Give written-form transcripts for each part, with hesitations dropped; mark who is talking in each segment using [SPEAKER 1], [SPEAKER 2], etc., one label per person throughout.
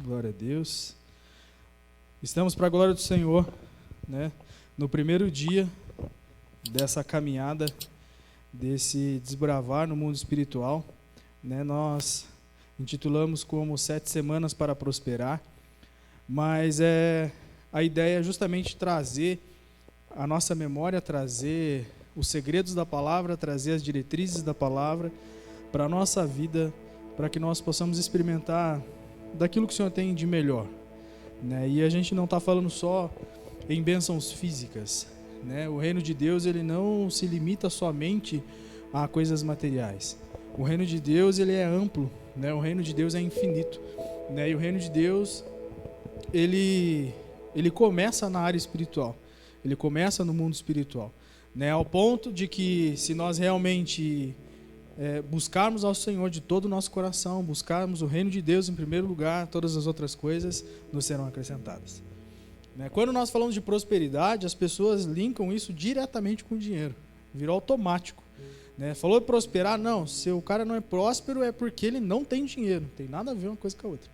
[SPEAKER 1] Glória a Deus. Estamos para a glória do Senhor, né? No primeiro dia dessa caminhada, desse desbravar no mundo espiritual, né? Nós intitulamos como 7 semanas para prosperar, mas a ideia é justamente trazer a nossa memória, trazer os segredos da palavra, trazer as diretrizes da palavra para a nossa vida, para que nós possamos experimentar daquilo que o Senhor tem de melhor, né? E a gente não está falando só em bênçãos físicas, né? O reino de Deus, ele não se limita somente a coisas materiais. O reino de Deus, ele é amplo, né? O reino de Deus é infinito, né? E o reino de Deus, ele começa na área espiritual, ele começa no mundo espiritual, né? Ao ponto de que, se nós realmente buscarmos ao Senhor de todo o nosso coração, buscarmos o reino de Deus em primeiro lugar, todas as outras coisas nos serão acrescentadas, né? Quando nós falamos de prosperidade, as pessoas linkam isso diretamente com o dinheiro, virou automático, né? Falou de prosperar, não, se o cara não é próspero é porque ele não tem dinheiro, não tem nada a ver uma coisa com a outra,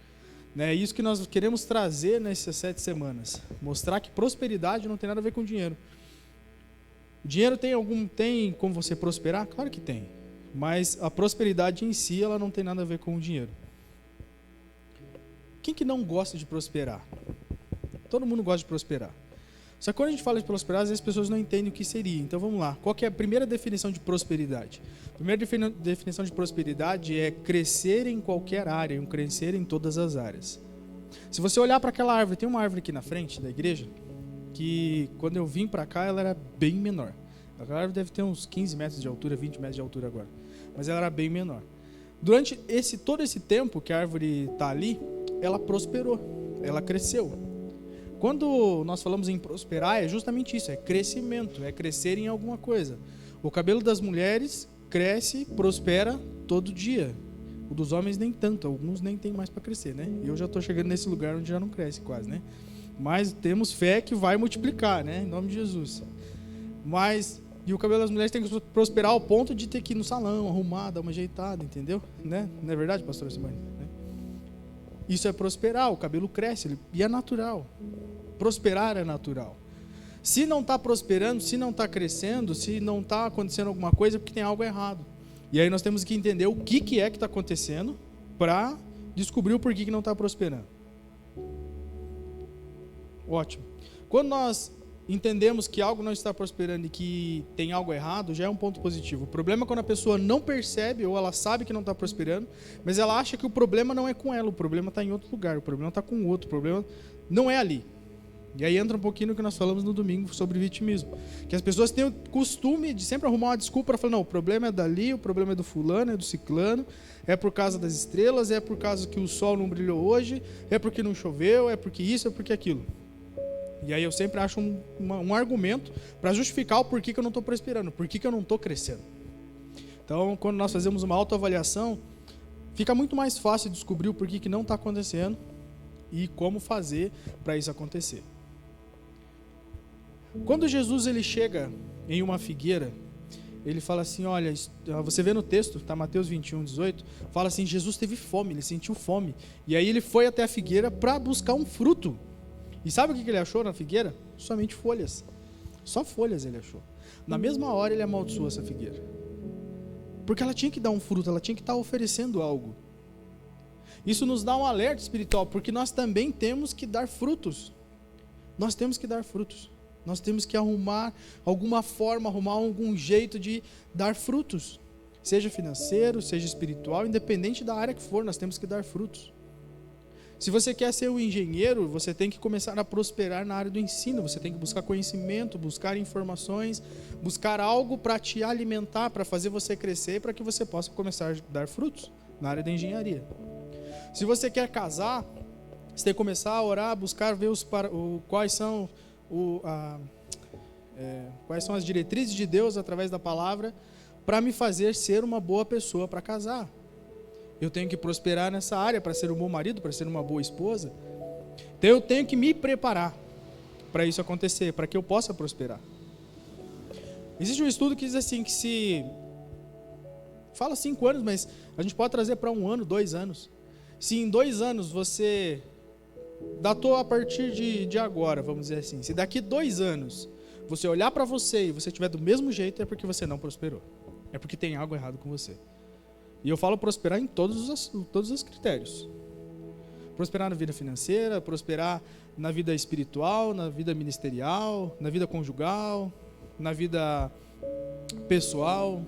[SPEAKER 1] né? Isso que nós queremos trazer nessas 7 semanas, mostrar que prosperidade não tem nada a ver com dinheiro. O dinheiro tem como você prosperar? Claro que tem. Mas a prosperidade em si, ela não tem nada a ver com o dinheiro. Quem que não gosta de prosperar? Todo mundo gosta de prosperar. Só que quando a gente fala de prosperar, às vezes as pessoas não entendem o que seria. Então vamos lá. Qual que é a primeira definição de prosperidade? A primeira definição de prosperidade é crescer em qualquer área, crescer em todas as áreas. Se você olhar para aquela árvore, tem uma árvore aqui na frente da igreja, que quando eu vim para cá, ela era bem menor. Aquela árvore deve ter uns 15 metros de altura, 20 metros de altura agora. Mas ela era bem menor. Durante todo esse tempo que a árvore está ali, ela prosperou, ela cresceu. Quando nós falamos em prosperar, é justamente isso, é crescimento, é crescer em alguma coisa. O cabelo das mulheres cresce, prospera todo dia. O dos homens nem tanto, alguns nem tem mais para crescer, né? Eu já estou chegando nesse lugar onde já não cresce quase, né? Mas temos fé que vai multiplicar, né? Em nome de Jesus. E o cabelo das mulheres tem que prosperar ao ponto de ter que ir no salão, arrumar, dar uma ajeitada, entendeu? Né? Não é verdade, pastora Simone? Né? Isso é prosperar, o cabelo cresce, e é natural. Prosperar é natural. Se não está prosperando, se não está crescendo, se não está acontecendo alguma coisa, é porque tem algo errado. E aí nós temos que entender o que é que está acontecendo para descobrir o porquê que não está prosperando. Ótimo. Quando nós entendemos que algo não está prosperando e que tem algo errado, já é um ponto positivo. O problema é quando a pessoa não percebe, ou ela sabe que não está prosperando, mas ela acha que o problema não é com ela, o problema está em outro lugar, o problema está com o outro, o problema não é ali. E aí entra um pouquinho no que nós falamos no domingo sobre vitimismo, que as pessoas têm o costume de sempre arrumar uma desculpa para falar, não, o problema é dali, o problema é do fulano, é do ciclano, é por causa das estrelas, é por causa que o sol não brilhou hoje, é porque não choveu, é porque isso, é porque aquilo. E aí eu sempre acho um argumento para justificar o porquê que eu não estou prosperando, porquê que eu não estou crescendo. Então, quando nós fazemos uma autoavaliação, fica muito mais fácil descobrir o porquê que não está acontecendo e como fazer para isso acontecer. Quando Jesus ele chega em uma figueira, ele fala assim, olha, você vê no texto, tá, Mateus 21, 18, fala assim, Jesus teve fome, ele sentiu fome, e aí ele foi até a figueira para buscar um fruto. E sabe o que ele achou na figueira? Somente folhas. Só folhas ele achou. Na mesma hora ele amaldiçoou essa figueira. Porque ela tinha que dar um fruto, ela tinha que estar oferecendo algo. Isso nos dá um alerta espiritual, porque nós também temos que dar frutos. Nós temos que dar frutos. Nós temos que arrumar alguma forma, arrumar algum jeito de dar frutos. Seja financeiro, seja espiritual, independente da área que for, nós temos que dar frutos. Se você quer ser um engenheiro, você tem que começar a prosperar na área do ensino, você tem que buscar conhecimento, buscar informações, buscar algo para te alimentar, para fazer você crescer, para que você possa começar a dar frutos na área da engenharia. Se você quer casar, você tem que começar a orar, buscar ver quais são as diretrizes de Deus através da palavra, para me fazer ser uma boa pessoa para casar. Eu tenho que prosperar nessa área para ser um bom marido, para ser uma boa esposa. Então eu tenho que me preparar para isso acontecer, para que eu possa prosperar. Existe um estudo que diz assim, que se... Fala 5 anos, mas a gente pode trazer para 1 ano, 2 anos. Se em 2 anos você datou a partir de agora, vamos dizer assim. Se daqui 2 anos você olhar para você e você estiver do mesmo jeito, é porque você não prosperou. É porque tem algo errado com você. E eu falo prosperar em todos os critérios. Prosperar na vida financeira, prosperar na vida espiritual, na vida ministerial, na vida conjugal, na vida pessoal.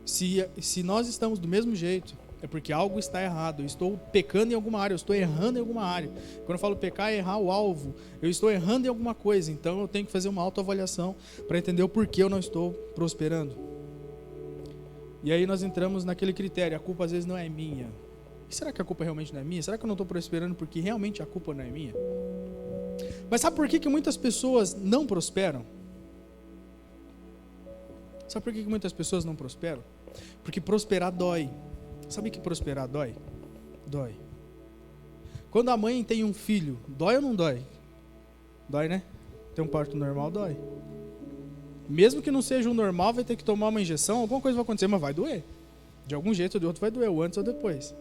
[SPEAKER 1] Se nós estamos do mesmo jeito, é porque algo está errado. Eu estou pecando em alguma área, eu estou errando em alguma área. Quando eu falo pecar, é errar o alvo. Eu estou errando em alguma coisa, então eu tenho que fazer uma autoavaliação para entender o porquê eu não estou prosperando. E aí nós entramos naquele critério, a culpa às vezes não é minha. E será que a culpa realmente não é minha? Será que eu não estou prosperando porque realmente a culpa não é minha? Mas sabe por que muitas pessoas não prosperam? Sabe por que muitas pessoas não prosperam? Porque prosperar dói. Sabe que prosperar dói? Dói. Quando a mãe tem um filho, dói ou não dói? Dói, né? Ter um parto normal dói. Mesmo que não seja um normal, vai ter que tomar uma injeção, alguma coisa vai acontecer, mas vai doer. De algum jeito ou de outro vai doer, ou antes ou depois.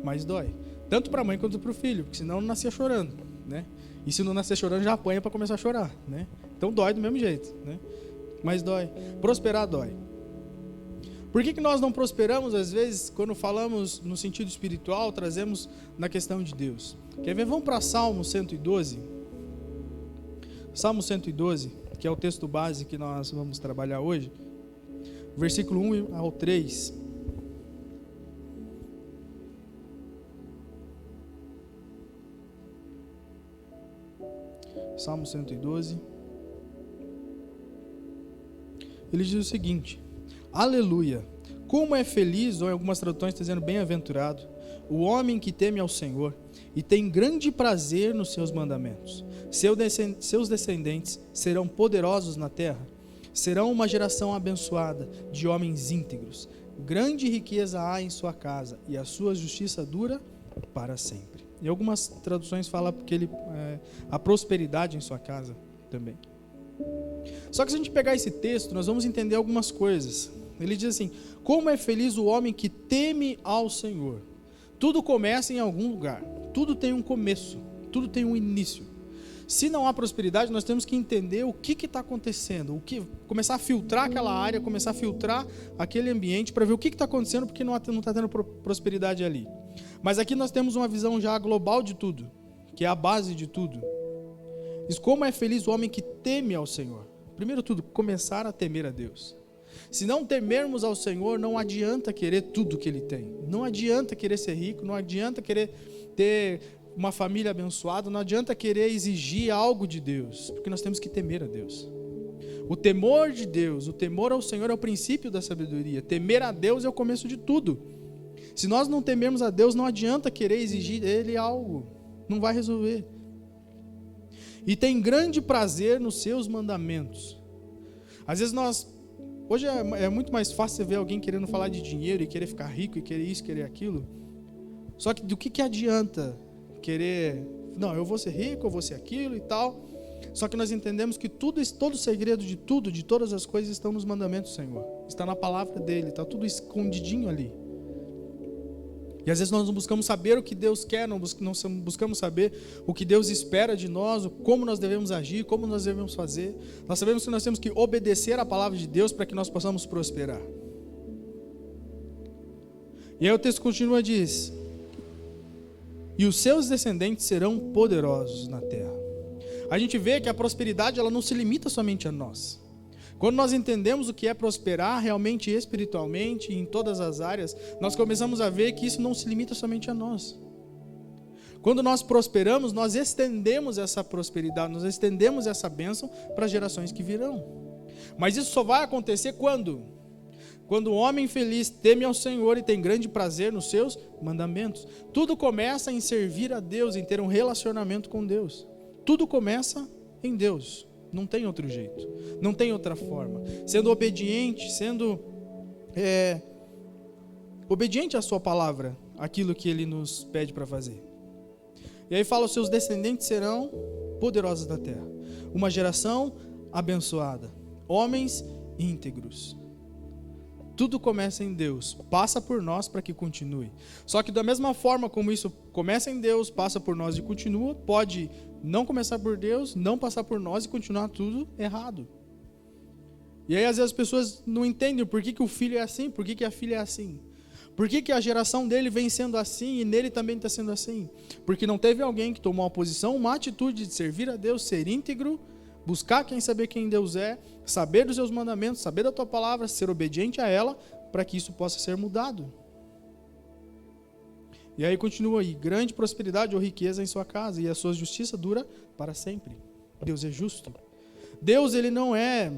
[SPEAKER 1] Mas dói. Tanto para a mãe quanto para o filho, porque senão não nascia chorando, né? E se não nascer chorando, já apanha para começar a chorar, né? Então dói do mesmo jeito, né? Mas dói. Prosperar dói. Por que nós não prosperamos, às vezes, quando falamos no sentido espiritual, trazemos na questão de Deus? Quer ver? Vamos para Salmo 112. Salmo 112, que é o texto base que nós vamos trabalhar hoje. Versículo 1 ao 3. Salmo 112. Ele diz o seguinte: Aleluia! Como é feliz, ou em algumas traduções está dizendo bem-aventurado, o homem que teme ao Senhor e tem grande prazer nos seus mandamentos. Seus descendentes serão poderosos na terra, serão uma geração abençoada de homens íntegros. Grande riqueza há em sua casa e a sua justiça dura para sempre. E algumas traduções falam que a prosperidade em sua casa também. Só que se a gente pegar esse texto, nós vamos entender algumas coisas. Ele diz assim: como é feliz o homem que teme ao Senhor. Tudo começa em algum lugar, tudo tem um começo, tudo tem um início. Se não há prosperidade, nós temos que entender o que está acontecendo, começar a filtrar aquela área, começar a filtrar aquele ambiente para ver o que está acontecendo, porque não está tendo prosperidade ali. Mas aqui nós temos uma visão já global de tudo, que é a base de tudo. Diz: como é feliz o homem que teme ao Senhor. Primeiro tudo, começar a temer a Deus. Se não temermos ao Senhor, não adianta querer tudo que Ele tem. Não adianta querer ser rico, não adianta querer ter uma família abençoada, não adianta querer exigir algo de Deus, porque nós temos que temer a Deus. O temor de Deus, o temor ao Senhor é o princípio da sabedoria. Temer a Deus é o começo de tudo. Se nós não temermos a Deus, não adianta querer exigir dele algo, não vai resolver. E tem grande prazer nos seus mandamentos. Às vezes hoje é muito mais fácil você ver alguém querendo falar de dinheiro e querer ficar rico e querer isso, querer aquilo. Só que do que adianta querer, não, eu vou ser rico, eu vou ser aquilo e tal. Só que nós entendemos que todo o segredo de tudo, de todas as coisas, estão nos mandamentos do Senhor. Está na palavra dele, está tudo escondidinho ali. E às vezes nós não buscamos saber o que Deus quer, não buscamos saber o que Deus espera de nós, como nós devemos agir, como nós devemos fazer. Nós sabemos que nós temos que obedecer à palavra de Deus para que nós possamos prosperar. E aí o texto continua e diz: e os seus descendentes serão poderosos na terra. A gente vê que a prosperidade ela não se limita somente a nós. Quando nós entendemos o que é prosperar realmente espiritualmente, em todas as áreas, nós começamos a ver que isso não se limita somente a nós. Quando nós prosperamos, nós estendemos essa prosperidade, nós estendemos essa bênção para as gerações que virão. Mas isso só vai acontecer quando? Quando o homem feliz teme ao Senhor e tem grande prazer nos seus mandamentos. Tudo começa em servir a Deus, em ter um relacionamento com Deus. Tudo começa em Deus. Não tem outro jeito, não tem outra forma. Sendo obediente, obediente à sua palavra, aquilo que ele nos pede para fazer. E aí fala: os seus descendentes serão poderosos da terra, uma geração abençoada, homens íntegros. tudo começa em Deus, passa por nós para que continue. Só que da mesma forma como isso começa em Deus, passa por nós e continua, pode não começar por Deus, não passar por nós e continuar tudo errado. E aí às vezes as pessoas não entendem por que o filho é assim, por que a filha é assim. Por que a geração dele vem sendo assim e nele também está sendo assim? Porque não teve alguém que tomou uma posição, uma atitude de servir a Deus, ser íntegro, buscar saber quem Deus é, saber dos seus mandamentos, saber da tua palavra, ser obediente a ela, para que isso possa ser mudado. E aí continua aí, grande prosperidade ou riqueza em sua casa, e a sua justiça dura para sempre. Deus é justo. Deus, ele não é,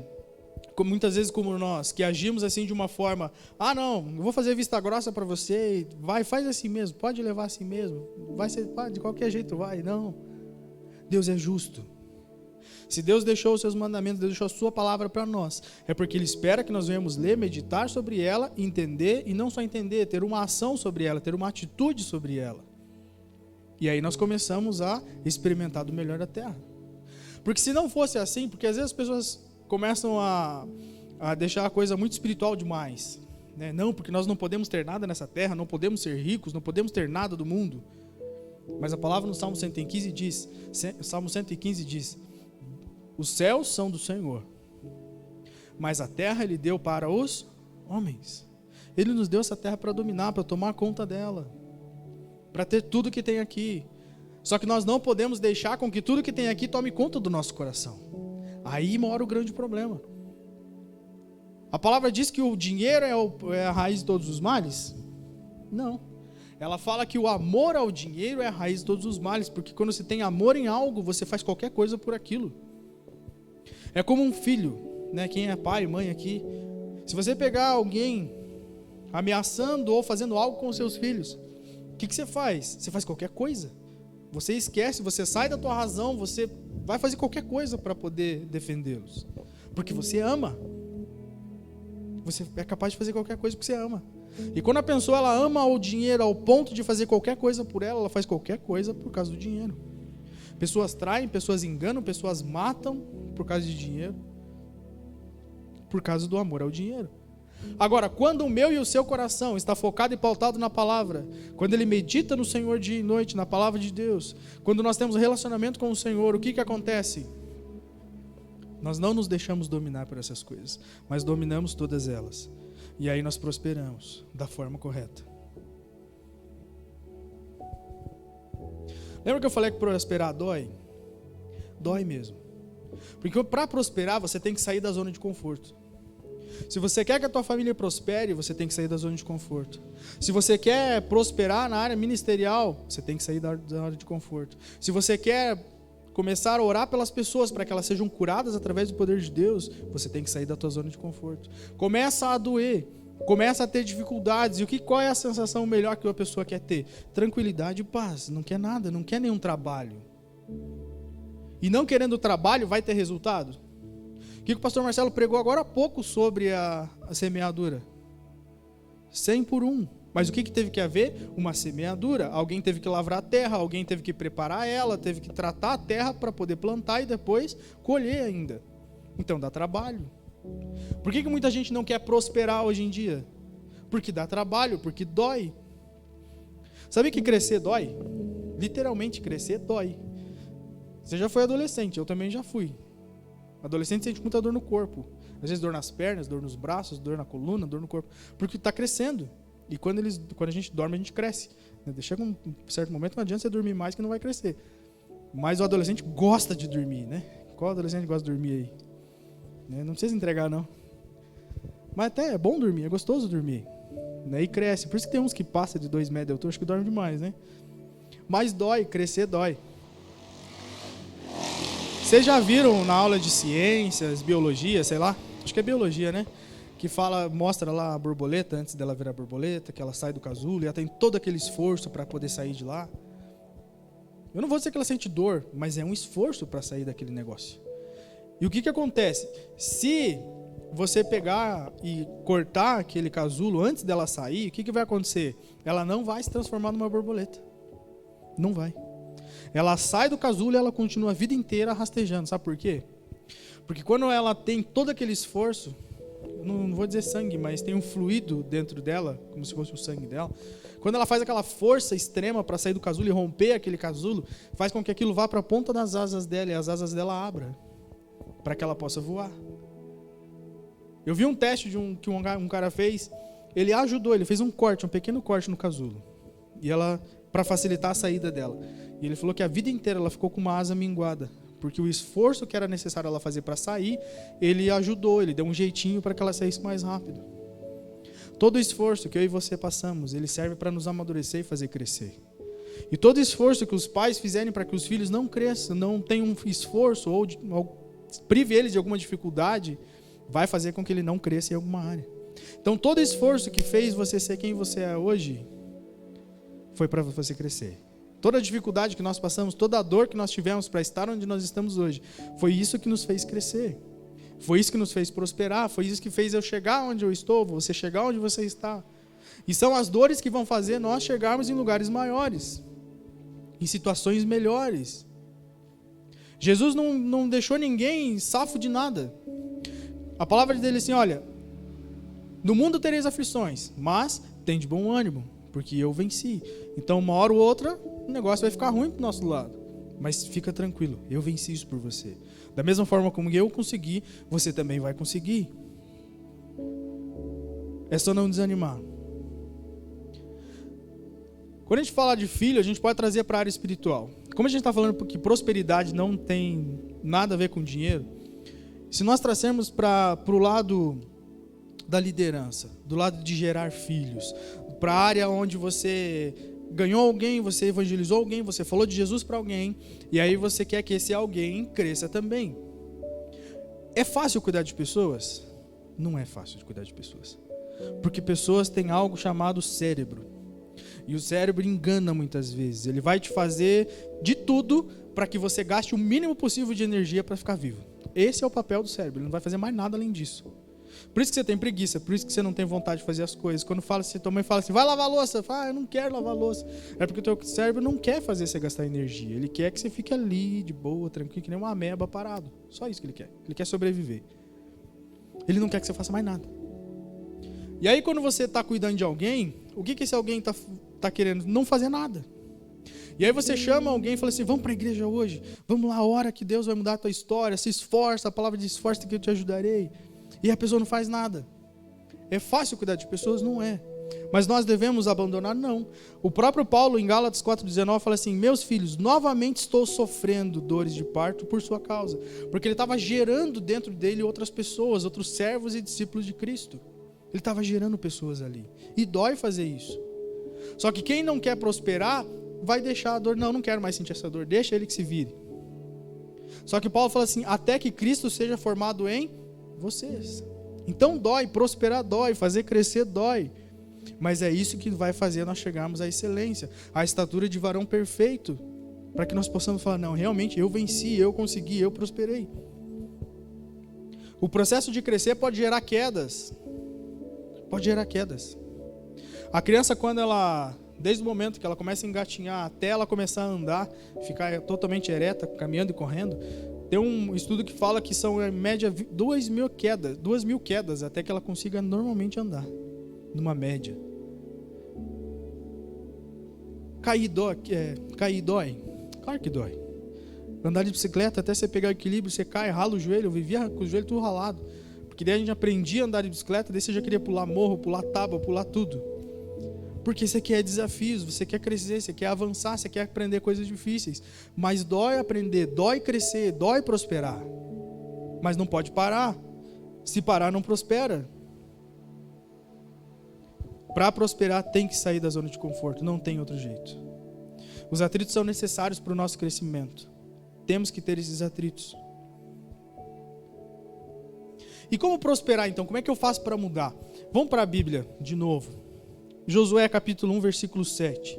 [SPEAKER 1] muitas vezes como nós, que agimos assim de uma forma, não, eu vou fazer vista grossa para você, vai, faz assim mesmo, pode levar assim mesmo, vai ser, de qualquer jeito vai, não. Deus é justo. Se Deus deixou os seus mandamentos, Deus deixou a sua palavra para nós, é porque Ele espera que nós venhamos ler, meditar sobre ela, entender, e não só entender, ter uma ação sobre ela, ter uma atitude sobre ela. E aí nós começamos a experimentar do melhor da terra. Porque se não fosse assim, porque às vezes as pessoas começam a deixar a coisa muito espiritual demais, né? Não, porque nós não podemos ter nada nessa terra, não podemos ser ricos, não podemos ter nada do mundo. Mas a palavra no Salmo 115 diz, os céus são do Senhor, mas a terra Ele deu para os homens. Ele nos deu essa terra para dominar, para tomar conta dela, para ter tudo que tem aqui. Só que nós não podemos deixar com que tudo que tem aqui tome conta do nosso coração. Aí mora o grande problema. A palavra diz que o dinheiro é a raiz de todos os males? Não. Ela fala que o amor ao dinheiro é a raiz de todos os males, porque quando você tem amor em algo, você faz qualquer coisa por aquilo. É como um filho, né? Quem é pai, mãe aqui, se você pegar alguém ameaçando ou fazendo algo com os seus filhos, o que você faz? Você faz qualquer coisa. Você esquece, você sai da tua razão, você vai fazer qualquer coisa para poder defendê-los. Porque você ama. Você é capaz de fazer qualquer coisa porque você ama. E quando a pessoa ela ama o dinheiro ao ponto de fazer qualquer coisa por ela, ela faz qualquer coisa por causa do dinheiro. Pessoas traem, pessoas enganam, pessoas matam por causa de dinheiro. Por causa do amor ao dinheiro. Agora, quando o meu e o seu coração está focado e pautado na palavra, quando ele medita no Senhor dia e noite, na palavra de Deus, quando nós temos um relacionamento com o Senhor, o que acontece? Nós não nos deixamos dominar por essas coisas, mas dominamos todas elas. E aí nós prosperamos da forma correta. Lembra que eu falei que prosperar dói? Dói mesmo. Porque para prosperar você tem que sair da zona de conforto. Se você quer que a tua família prospere, você tem que sair da zona de conforto. Se você quer prosperar na área ministerial, você tem que sair da área de conforto. Se você quer começar a orar pelas pessoas para que elas sejam curadas através do poder de Deus, você tem que sair da tua zona de conforto. Começa a doer, começa a ter dificuldades. E qual é a sensação melhor que uma pessoa quer ter? Tranquilidade e paz. Não quer nada, não quer nenhum trabalho. E não querendo trabalho, vai ter resultado? O que o pastor Marcelo pregou agora há pouco sobre a semeadura? 100 por 1. Mas o que teve que haver? Uma semeadura. Alguém teve que lavrar a terra, alguém teve que preparar ela, teve que tratar a terra para poder plantar e depois colher ainda. Então dá trabalho. Por que muita gente não quer prosperar hoje em dia? Porque dá trabalho, porque dói. Sabe que crescer dói? Literalmente crescer dói. Você já foi adolescente, eu também já fui. Adolescente sente muita dor no corpo. Às vezes dor nas pernas, dor nos braços, dor na coluna, dor no corpo. Porque está crescendo. E quando a gente dorme, a gente cresce. Chega um certo momento, não adianta você dormir mais que não vai crescer. Mas o adolescente gosta de dormir, né? Qual adolescente gosta de dormir aí? Não precisa entregar, não. Mas até é bom dormir, é gostoso dormir. E cresce. Por isso que tem uns que passam de 2 metros de altura, acho que dorme demais, né? Mas dói, crescer dói. Vocês já viram na aula de ciências, biologia, sei lá? Acho que é biologia, né? Que mostra lá a borboleta antes dela virar borboleta, que ela sai do casulo e ela tem todo aquele esforço para poder sair de lá. Eu não vou dizer que ela sente dor, mas é um esforço para sair daquele negócio. E o que acontece? Se você pegar e cortar aquele casulo antes dela sair, o que vai acontecer? Ela não vai se transformar numa borboleta. Não vai. Ela sai do casulo e ela continua a vida inteira rastejando. Sabe por quê? Porque quando ela tem todo aquele esforço, não vou dizer sangue, mas tem um fluido dentro dela, como se fosse o sangue dela. Quando ela faz aquela força extrema para sair do casulo e romper aquele casulo, faz com que aquilo vá para a ponta das asas dela e as asas dela abram, para que ela possa voar. Eu vi um teste que um cara fez, ele ajudou, ele fez um pequeno corte no casulo, e ela, para facilitar a saída dela. E ele falou que a vida inteira ela ficou com uma asa minguada, porque o esforço que era necessário ela fazer para sair, ele ajudou, ele deu um jeitinho para que ela saísse mais rápido. Todo esforço que eu e você passamos, ele serve para nos amadurecer e fazer crescer. E todo esforço que os pais fizerem para que os filhos não cresçam, não tenham um esforço ou prive eles de alguma dificuldade, vai fazer com que ele não cresça em alguma área. Então todo esforço que fez você ser quem você é hoje, foi para você crescer. Toda a dificuldade que nós passamos, toda a dor que nós tivemos para estar onde nós estamos hoje, foi isso que nos fez crescer. Foi isso que nos fez prosperar, foi isso que fez eu chegar onde eu estou, você chegar onde você está. E são as dores que vão fazer nós chegarmos em lugares maiores, em situações melhores. Jesus não deixou ninguém safo de nada. A palavra dele é assim, olha, no mundo tereis aflições, mas tem de bom ânimo, porque eu venci. Então uma hora ou outra, o negócio vai ficar ruim para o nosso lado. Mas fica tranquilo, eu venci isso por você. Da mesma forma como eu consegui, você também vai conseguir. É só não desanimar. Quando a gente fala de filho, a gente pode trazer para a área espiritual. Como a gente está falando que prosperidade não tem nada a ver com dinheiro, se nós trazermos para o lado da liderança, do lado de gerar filhos, para a área onde você ganhou alguém, você evangelizou alguém, você falou de Jesus para alguém, e aí você quer que esse alguém cresça também. É fácil cuidar de pessoas? Não é fácil de cuidar de pessoas. Porque pessoas têm algo chamado cérebro. E o cérebro engana muitas vezes. Ele vai te fazer de tudo para que você gaste o mínimo possível de energia para ficar vivo. Esse é o papel do cérebro, ele não vai fazer mais nada além disso. Por isso que você tem preguiça, por isso que você não tem vontade de fazer as coisas. Quando fala assim, tua mãe fala assim, vai lavar a louça. Fala, eu não quero lavar a louça. É porque o teu cérebro não quer fazer você gastar energia. Ele quer que você fique ali, de boa, tranquilo, que nem uma ameba parado. Só isso que ele quer. Ele quer sobreviver. Ele não quer que você faça mais nada. E aí quando você está cuidando de alguém, o que esse alguém está querendo? Não fazer nada. E aí você chama alguém e fala assim, vamos para a igreja hoje. Vamos lá, ora que Deus vai mudar a tua história. Se esforça, a palavra de esforço que eu te ajudarei. E a pessoa não faz nada. É fácil cuidar de pessoas? Não é. Mas nós devemos abandonar? Não. O próprio Paulo, em Gálatas 4,19, fala assim, meus filhos, novamente estou sofrendo dores de parto por sua causa. Porque ele estava gerando dentro dele outras pessoas, outros servos e discípulos de Cristo. Ele estava gerando pessoas ali. E dói fazer isso. Só que quem não quer prosperar, vai deixar a dor. Não quero mais sentir essa dor. Deixa ele que se vire. Só que Paulo fala assim, até que Cristo seja formado em vocês. Então dói, prosperar dói, fazer crescer dói. Mas é isso que vai fazer nós chegarmos à excelência, à estatura de varão perfeito, para que nós possamos falar, não, realmente eu venci, eu consegui, eu prosperei. O processo de crescer pode gerar quedas. Pode gerar quedas. A criança, quando ela, desde o momento que ela começa a engatinhar, até ela começar a andar, ficar totalmente ereta, caminhando e correndo, tem um estudo que fala que são, em média, 2.000 quedas até que ela consiga normalmente andar, numa média. Cair dói? Claro que dói. Andar de bicicleta, até você pegar o equilíbrio, você cai, rala o joelho. Eu vivia com o joelho tudo ralado. Porque daí a gente aprendia a andar de bicicleta, daí você já queria pular morro, pular tábua, pular tudo. Porque você quer desafios, você quer crescer, você quer avançar, você quer aprender coisas difíceis. Mas dói aprender, dói crescer, dói prosperar. Mas não pode parar. Se parar, não prospera. Para prosperar, tem que sair da zona de conforto, não tem outro jeito. Os atritos são necessários para o nosso crescimento. Temos que ter esses atritos. E como prosperar, então? Como é que eu faço para mudar? Vamos para a Bíblia, de novo. Josué capítulo 1, versículo 7.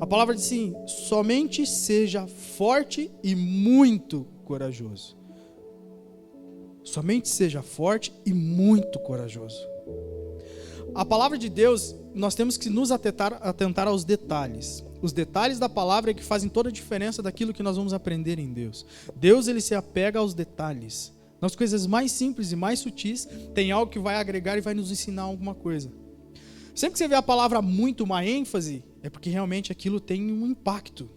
[SPEAKER 1] A palavra diz assim, somente seja forte e muito corajoso. Somente seja forte e muito corajoso. A palavra de Deus, nós temos que nos atentar aos detalhes. Os detalhes da palavra é que fazem toda a diferença daquilo que nós vamos aprender em Deus. Deus, ele se apega aos detalhes. Nas coisas mais simples e mais sutis, tem algo que vai agregar e vai nos ensinar alguma coisa. Sempre que você vê a palavra muito, uma ênfase, é porque realmente aquilo tem um impacto.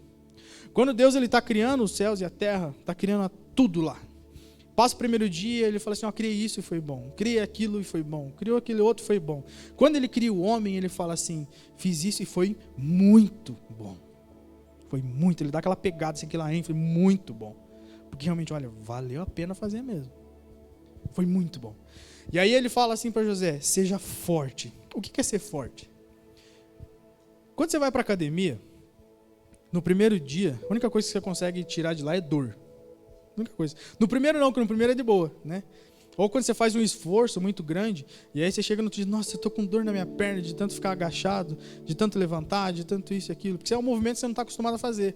[SPEAKER 1] Quando Deus está criando os céus e a terra, está criando tudo lá. Passa o primeiro dia, ele fala assim, criei isso e foi bom. Criei aquilo e foi bom. Criou aquele outro e foi bom. Quando ele cria o homem, ele fala assim, fiz isso e foi muito bom. Foi muito, ele dá aquela pegada, assim, aquela ênfase, muito bom. Porque realmente, olha, valeu a pena fazer mesmo. Foi muito bom. E aí ele fala assim para José, seja forte. O que é ser forte? Quando você vai para a academia, no primeiro dia, a única coisa que você consegue tirar de lá é dor. A única coisa. No primeiro não, porque no primeiro é de boa, né? Ou quando você faz um esforço muito grande, e aí você chega no outro dia, nossa, eu estou com dor na minha perna, de tanto ficar agachado, de tanto levantar, de tanto isso e aquilo. Porque é um movimento que você não está acostumado a fazer.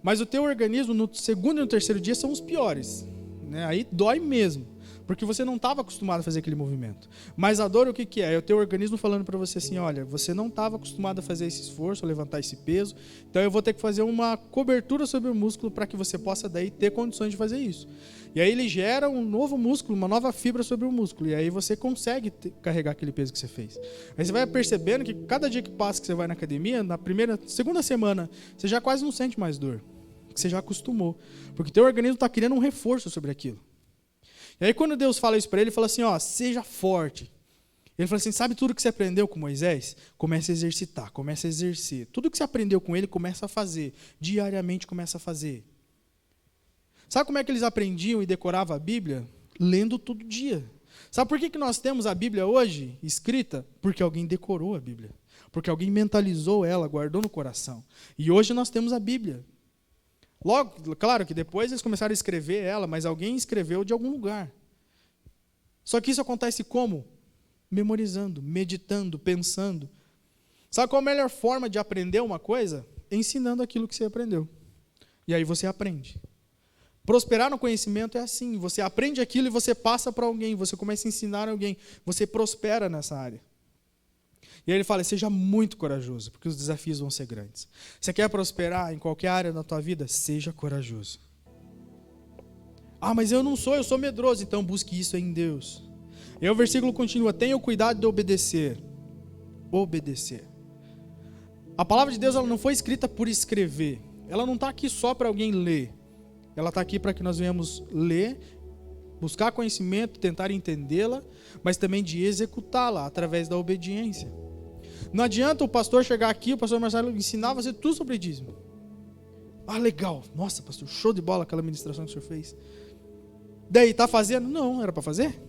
[SPEAKER 1] Mas o teu organismo, no segundo e no terceiro dia, são os piores. Né? Aí dói mesmo. Porque você não estava acostumado a fazer aquele movimento. Mas a dor, o que é? É o teu organismo falando para você assim, olha, você não estava acostumado a fazer esse esforço, a levantar esse peso, então eu vou ter que fazer uma cobertura sobre o músculo para que você possa daí ter condições de fazer isso. E aí ele gera um novo músculo, uma nova fibra sobre o músculo, e aí você consegue carregar aquele peso que você fez. Aí você vai percebendo que cada dia que passa que você vai na academia, na segunda semana, você já quase não sente mais dor, porque você já acostumou, porque o teu organismo está criando um reforço sobre aquilo. E aí quando Deus fala isso para ele fala assim, seja forte. Ele fala assim, sabe tudo que você aprendeu com Moisés? Comece a exercitar, comece a exercer. Tudo que você aprendeu com ele, começa a fazer. Diariamente começa a fazer. Sabe como é que eles aprendiam e decoravam a Bíblia? Lendo todo dia. Sabe por que nós temos a Bíblia hoje escrita? Porque alguém decorou a Bíblia. Porque alguém mentalizou ela, guardou no coração. E hoje nós temos a Bíblia. Logo, claro que depois eles começaram a escrever ela, mas alguém escreveu de algum lugar. Só que isso acontece como? Memorizando, meditando, pensando. Sabe qual a melhor forma de aprender uma coisa? Ensinando aquilo que você aprendeu. E aí você aprende. Prosperar no conhecimento é assim, você aprende aquilo e você passa para alguém, você começa a ensinar alguém, você prospera nessa área. E aí ele fala, seja muito corajoso, porque os desafios vão ser grandes. Você quer prosperar em qualquer área da tua vida? Seja corajoso. Mas eu não sou, eu sou medroso. Então busque isso em Deus. E aí o versículo continua, tenha o cuidado de obedecer. Obedecer. A palavra de Deus ela não foi escrita por escrever. Ela não está aqui só para alguém ler. Ela está aqui para que nós venhamos ler, buscar conhecimento, tentar entendê-la, mas também de executá-la através da obediência. Não adianta o pastor chegar aqui, o pastor Marcelo ensinar você tudo sobre dízimo. Legal. Nossa, pastor, show de bola aquela ministração que o senhor fez. Daí, está fazendo? Não, era para fazer?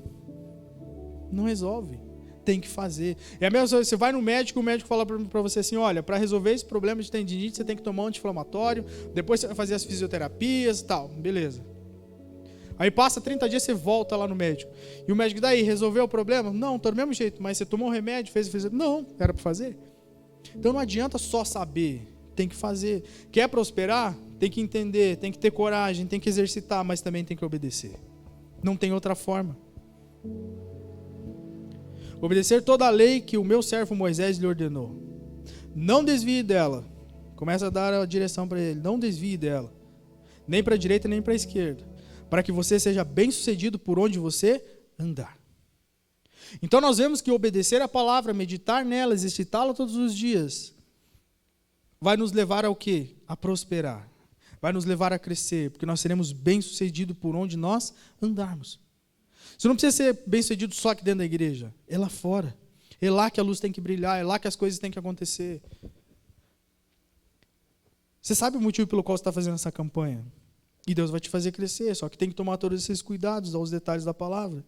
[SPEAKER 1] Não resolve. Tem que fazer. É a mesma coisa, você vai no médico, o médico fala para você assim, olha, para resolver esse problema de tendinite, você tem que tomar um anti-inflamatório, depois você vai fazer as fisioterapias e tal. Beleza. Aí passa 30 dias, você volta lá no médico. E o médico, daí, resolveu o problema? Não, está do mesmo jeito, mas você tomou um remédio, fez. Não, era para fazer. Então não adianta só saber, tem que fazer. Quer prosperar? Tem que entender, tem que ter coragem, tem que exercitar, mas também tem que obedecer. Não tem outra forma. Obedecer toda a lei que o meu servo Moisés lhe ordenou. Não desvie dela. Começa a dar a direção para ele. Não desvie dela. Nem para a direita, nem para a esquerda. Para que você seja bem-sucedido por onde você andar. Então nós vemos que obedecer a palavra, meditar nela, exercitá-la todos os dias, vai nos levar ao quê? A prosperar. Vai nos levar a crescer, porque nós seremos bem-sucedidos por onde nós andarmos. Você não precisa ser bem-sucedido só aqui dentro da igreja, é lá fora. É lá que a luz tem que brilhar, é lá que as coisas têm que acontecer. Você sabe o motivo pelo qual você está fazendo essa campanha? E Deus vai te fazer crescer, só que tem que tomar todos esses cuidados aos detalhes da palavra.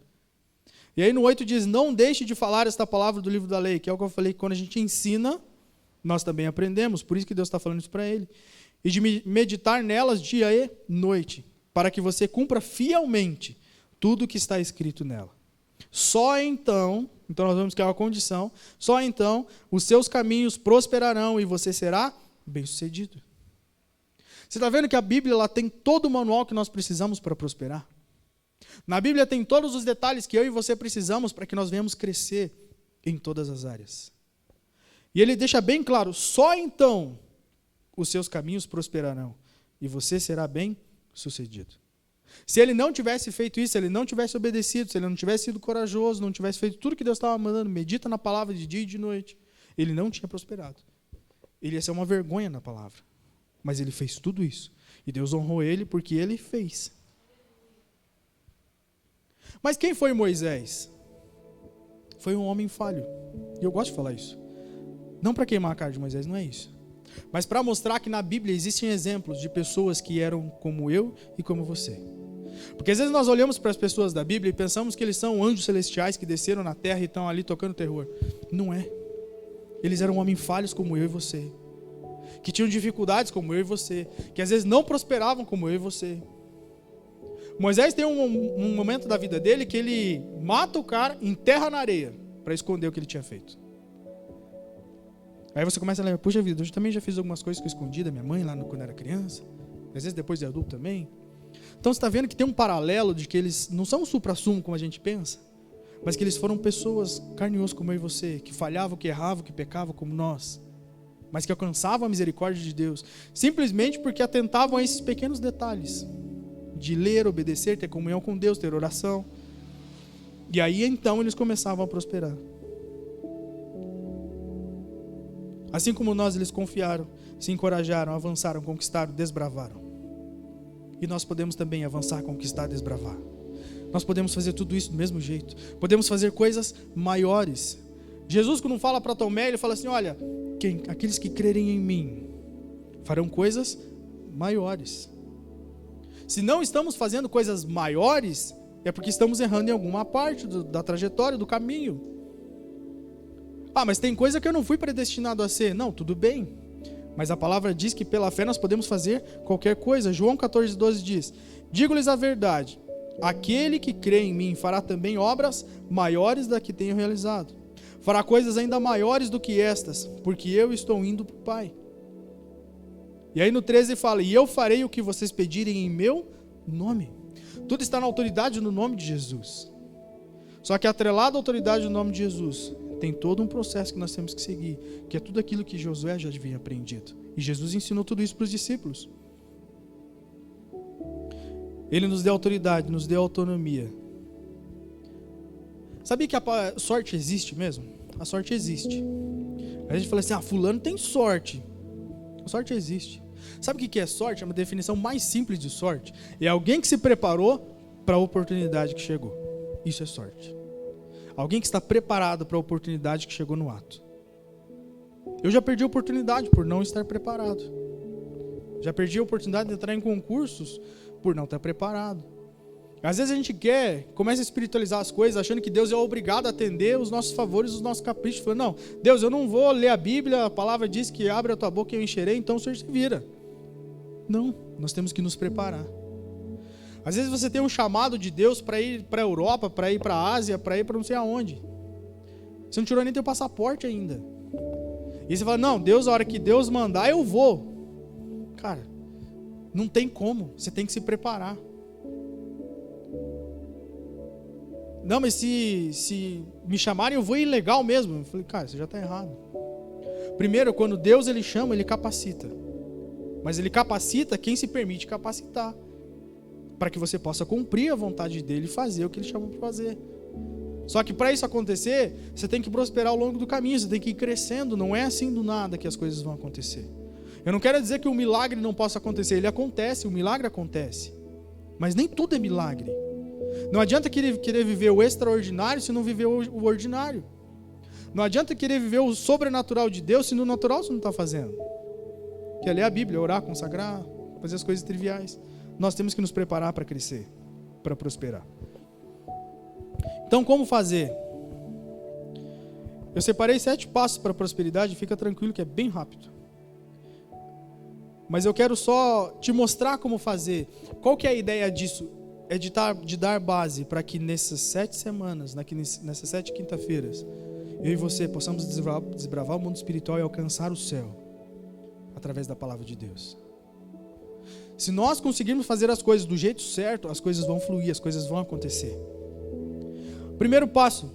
[SPEAKER 1] E aí no 8 diz, não deixe de falar esta palavra do livro da lei, que é o que eu falei, que quando a gente ensina, nós também aprendemos, por isso que Deus está falando isso para ele. E de meditar nelas dia e noite, para que você cumpra fielmente tudo o que está escrito nela. Só então nós vemos que é uma condição, só então os seus caminhos prosperarão e você será bem-sucedido. Você está vendo que a Bíblia ela tem todo o manual que nós precisamos para prosperar? Na Bíblia tem todos os detalhes que eu e você precisamos para que nós venhamos crescer em todas as áreas. E ele deixa bem claro, só então os seus caminhos prosperarão e você será bem-sucedido. Se ele não tivesse feito isso, se ele não tivesse obedecido, se ele não tivesse sido corajoso, não tivesse feito tudo que Deus estava mandando, medita na palavra de dia e de noite, ele não tinha prosperado. Ele ia ser uma vergonha na palavra. Mas ele fez tudo isso. E Deus honrou ele porque ele fez. Mas quem foi Moisés? Foi um homem falho. E eu gosto de falar isso. Não para queimar a cara de Moisés, não é isso. Mas para mostrar que na Bíblia existem exemplos de pessoas que eram como eu e como você. Porque às vezes nós olhamos para as pessoas da Bíblia e pensamos que eles são anjos celestiais que desceram na terra e estão ali tocando terror. Não é. Eles eram homens falhos como eu e você. Que tinham dificuldades como eu e você. Que às vezes não prosperavam como eu e você. Moisés tem um momento da vida dele que ele mata o cara, enterra na areia para esconder o que ele tinha feito. Aí você começa a lembrar, puxa vida, eu também já fiz algumas coisas que eu escondi da minha mãe lá quando era criança. Às vezes depois de adulto também. Então você está vendo que tem um paralelo de que eles não são o supra-sumo como a gente pensa, mas que eles foram pessoas carne e osso como eu e você, que falhavam, que erravam, que pecavam como nós, mas que alcançavam a misericórdia de Deus, simplesmente porque atentavam a esses pequenos detalhes, de ler, obedecer, ter comunhão com Deus, ter oração. E aí então eles começavam a prosperar. Assim como nós, eles confiaram, se encorajaram, avançaram, conquistaram, desbravaram. E nós podemos também avançar, conquistar, desbravar. Nós podemos fazer tudo isso do mesmo jeito. Podemos fazer coisas maiores. Jesus, quando fala para Tomé, ele fala assim, olha, aqueles que crerem em mim farão coisas maiores. Se não estamos fazendo coisas maiores, é porque estamos errando em alguma parte da trajetória, do caminho. Ah, mas tem coisa que eu não fui predestinado a ser. Não, tudo bem. Mas a palavra diz que pela fé nós podemos fazer qualquer coisa. João 14,12 diz, digo-lhes a verdade, aquele que crê em mim fará também obras maiores da que tenho realizado. Fará coisas ainda maiores do que estas, porque eu estou indo para o Pai. E aí no 13 fala, e eu farei o que vocês pedirem em meu nome. Tudo está na autoridade no nome de Jesus. Só que atrelado à autoridade no nome de Jesus, tem todo um processo que nós temos que seguir, que é tudo aquilo que Josué já havia aprendido. E Jesus ensinou tudo isso para os discípulos. Ele nos deu autoridade, nos deu autonomia. Sabia que a sorte existe mesmo? A sorte existe. Aí a gente fala assim, fulano tem sorte. A sorte existe. Sabe o que é sorte? É uma definição mais simples de sorte. É alguém que se preparou para a oportunidade que chegou. Isso é sorte. Alguém que está preparado para a oportunidade que chegou no ato. Eu já perdi a oportunidade por não estar preparado. Já perdi a oportunidade de entrar em concursos por não estar preparado. Às vezes a gente começa a espiritualizar as coisas, achando que Deus é obrigado a atender os nossos favores, os nossos caprichos. Falando, não, Deus, eu não vou ler a Bíblia, a palavra diz que abre a tua boca e eu encherei, então o Senhor se vira. Não, nós temos que nos preparar. Às vezes você tem um chamado de Deus para ir para a Europa, para ir para a Ásia, para ir para não sei aonde. Você não tirou nem teu passaporte ainda. E você fala, não, Deus, a hora que Deus mandar, eu vou. Cara, não tem como, você tem que se preparar. Não, mas se me chamarem, eu vou ir legal mesmo. Eu falei, cara, você já está errado. Primeiro, quando Deus ele chama, ele capacita. Mas ele capacita quem se permite capacitar. Para que você possa cumprir a vontade dele e fazer o que ele chamou para fazer. Só que para isso acontecer, você tem que prosperar ao longo do caminho, você tem que ir crescendo, não é assim do nada que as coisas vão acontecer. Eu não quero dizer que o milagre não possa acontecer, ele acontece, o milagre acontece. Mas nem tudo é milagre. Não adianta querer viver o extraordinário se não viver o ordinário. Não adianta querer viver o sobrenatural de Deus se no natural você não está fazendo. Que é ler a Bíblia, orar, consagrar, fazer as coisas triviais. Nós temos que nos preparar para crescer, para prosperar. Então, como fazer? Eu separei 7 passos para a prosperidade, fica tranquilo que é bem rápido. Mas eu quero só te mostrar como fazer. Qual que é a ideia disso? É de dar base para que nessas 7 semanas, nessas 7 quinta-feiras, eu e você possamos desbravar o mundo espiritual e alcançar o céu através da palavra de Deus. Se nós conseguirmos fazer as coisas do jeito certo, as coisas vão fluir, as coisas vão acontecer. Primeiro passo,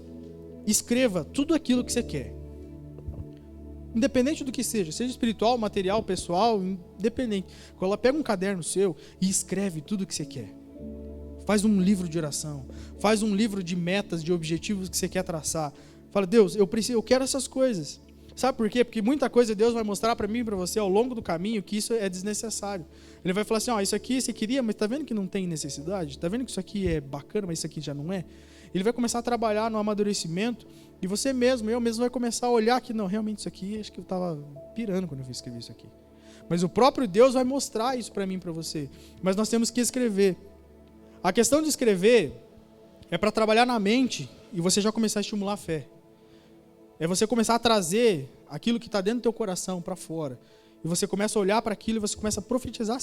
[SPEAKER 1] escreva tudo aquilo que você quer. Independente do que seja espiritual, material, pessoal, independente. Pega um caderno seu e escreve tudo o que você quer. Faz um livro de oração. Faz um livro de metas, de objetivos que você quer traçar. Fala, Deus, eu quero essas coisas. Sabe por quê? Porque muita coisa Deus vai mostrar para mim e para você ao longo do caminho que isso é desnecessário. Ele vai falar assim, isso aqui você queria, mas está vendo que não tem necessidade? Está vendo que isso aqui é bacana, mas isso aqui já não é? Ele vai começar a trabalhar no amadurecimento e você mesmo, eu mesmo vai começar a olhar que não, realmente isso aqui, acho que eu estava pirando quando eu escrevi isso aqui. Mas o próprio Deus vai mostrar isso para mim e para você. Mas nós temos que escrever. A questão de escrever é para trabalhar na mente e você já começar a estimular a fé. É você começar a trazer aquilo que está dentro do teu coração para fora. E você começa a olhar para aquilo e você começa a profetizar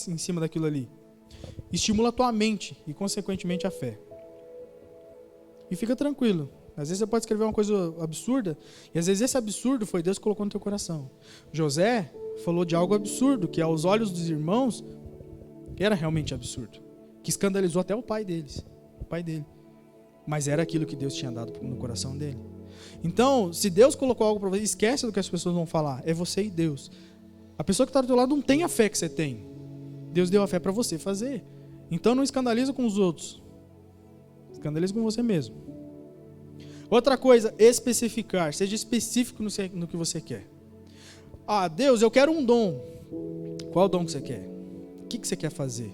[SPEAKER 1] em cima daquilo ali. Estimula a tua mente e, consequentemente, a fé. E fica tranquilo. Às vezes você pode escrever uma coisa absurda, e às vezes esse absurdo foi Deus que colocou no teu coração. José falou de algo absurdo, que aos olhos dos irmãos era realmente absurdo. Que escandalizou até o pai dele. Mas era aquilo que Deus tinha dado no coração dele. Então, se Deus colocou algo para você, esquece do que as pessoas vão falar. É você e Deus. A pessoa que está do teu lado não tem a fé que você tem. Deus deu a fé para você fazer. Então não escandaliza com os outros. Escandaliza com você mesmo. Outra coisa, especificar. Seja específico no que você quer. Deus, eu quero um dom. Qual dom que você quer? O que você quer fazer?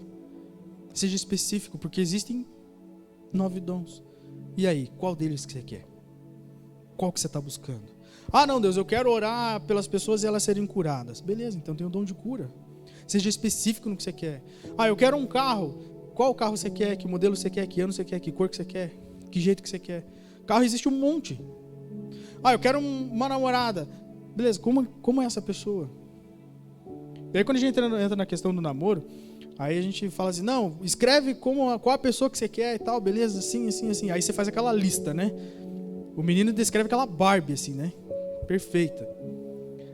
[SPEAKER 1] Seja específico, porque existem 9 dons. E aí, qual deles que você quer? Qual que você está buscando? Não, Deus, eu quero orar pelas pessoas e elas serem curadas. Beleza, então tem o dom de cura. Seja específico no que você quer. Eu quero um carro. Qual carro você quer? Que modelo você quer? Que ano você quer? Que cor que você quer? Que jeito que você quer? Carro existe um monte. Eu quero uma namorada. Beleza, como é essa pessoa? E aí quando a gente entra na questão do namoro, aí a gente fala assim, não, escreve qual a pessoa que você quer e tal, beleza, assim, assim, assim. Aí você faz aquela lista, né? O menino descreve aquela Barbie, assim, né? Perfeita.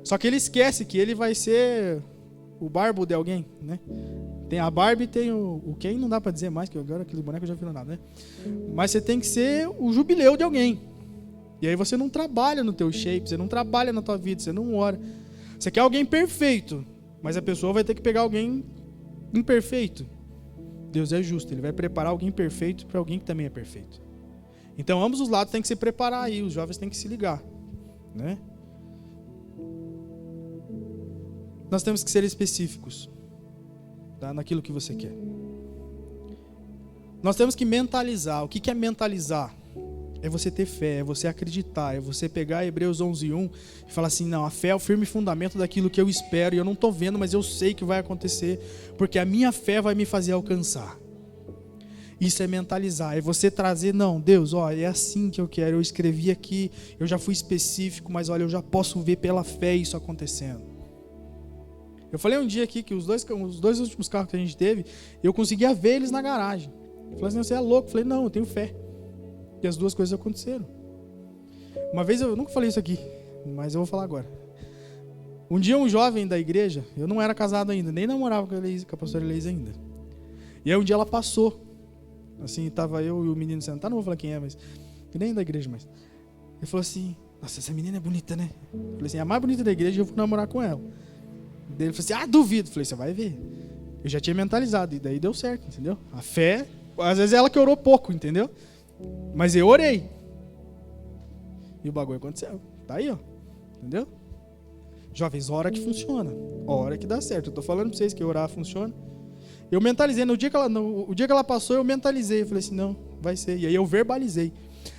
[SPEAKER 1] Só que ele esquece que ele vai ser o barbo de alguém, né? Tem a Barbie, tem o Ken, não dá pra dizer mais, que agora aquele boneco já virou nada, né? Mas você tem que ser o jubileu de alguém. E aí você não trabalha no teu shape, você não trabalha na tua vida, você não ora. Você quer alguém perfeito, mas a pessoa vai ter que pegar alguém imperfeito. Deus é justo, Ele vai preparar alguém perfeito para alguém que também é perfeito. Então ambos os lados têm que se preparar aí, os jovens têm que se ligar, né? Nós temos que ser específicos, tá? Naquilo que você quer. Nós temos que mentalizar. O que é mentalizar? É você ter fé, é você acreditar, é você pegar Hebreus 11:1 e falar assim, não, a fé é o firme fundamento daquilo que eu espero, e eu não estou vendo, mas eu sei que vai acontecer, porque a minha fé vai me fazer alcançar. Isso é mentalizar, é você trazer, não, Deus, é assim que eu quero, eu escrevi aqui, eu já fui específico, mas olha, eu já posso ver pela fé isso acontecendo. Eu falei um dia aqui que os dois últimos carros que a gente teve, eu conseguia ver eles na garagem. Eu falei assim, você é louco? Eu falei, não, eu tenho fé. E as duas coisas aconteceram. Uma vez, eu nunca falei isso aqui, mas eu vou falar agora. Um dia um jovem da igreja, eu não era casado ainda, nem namorava com a pastora Eleise ainda. E aí um dia ela passou. Assim, estava eu e o menino sentado, não vou falar quem é, mas nem da igreja mais. Ele falou assim, nossa, essa menina é bonita, né? Eu falei assim, a mais bonita da igreja, eu vou namorar com ela. Daí ele falou assim, duvido. Eu falei, você vai ver. Eu já tinha mentalizado, e daí deu certo, entendeu? A fé, às vezes é ela que orou pouco, entendeu? Mas eu orei. E o bagulho aconteceu. Tá aí, entendeu? Jovens, hora que funciona. Hora que dá certo. Eu tô falando pra vocês que orar funciona. Eu mentalizei, o dia que ela passou, eu mentalizei. Eu falei assim, não, vai ser. E aí eu verbalizei.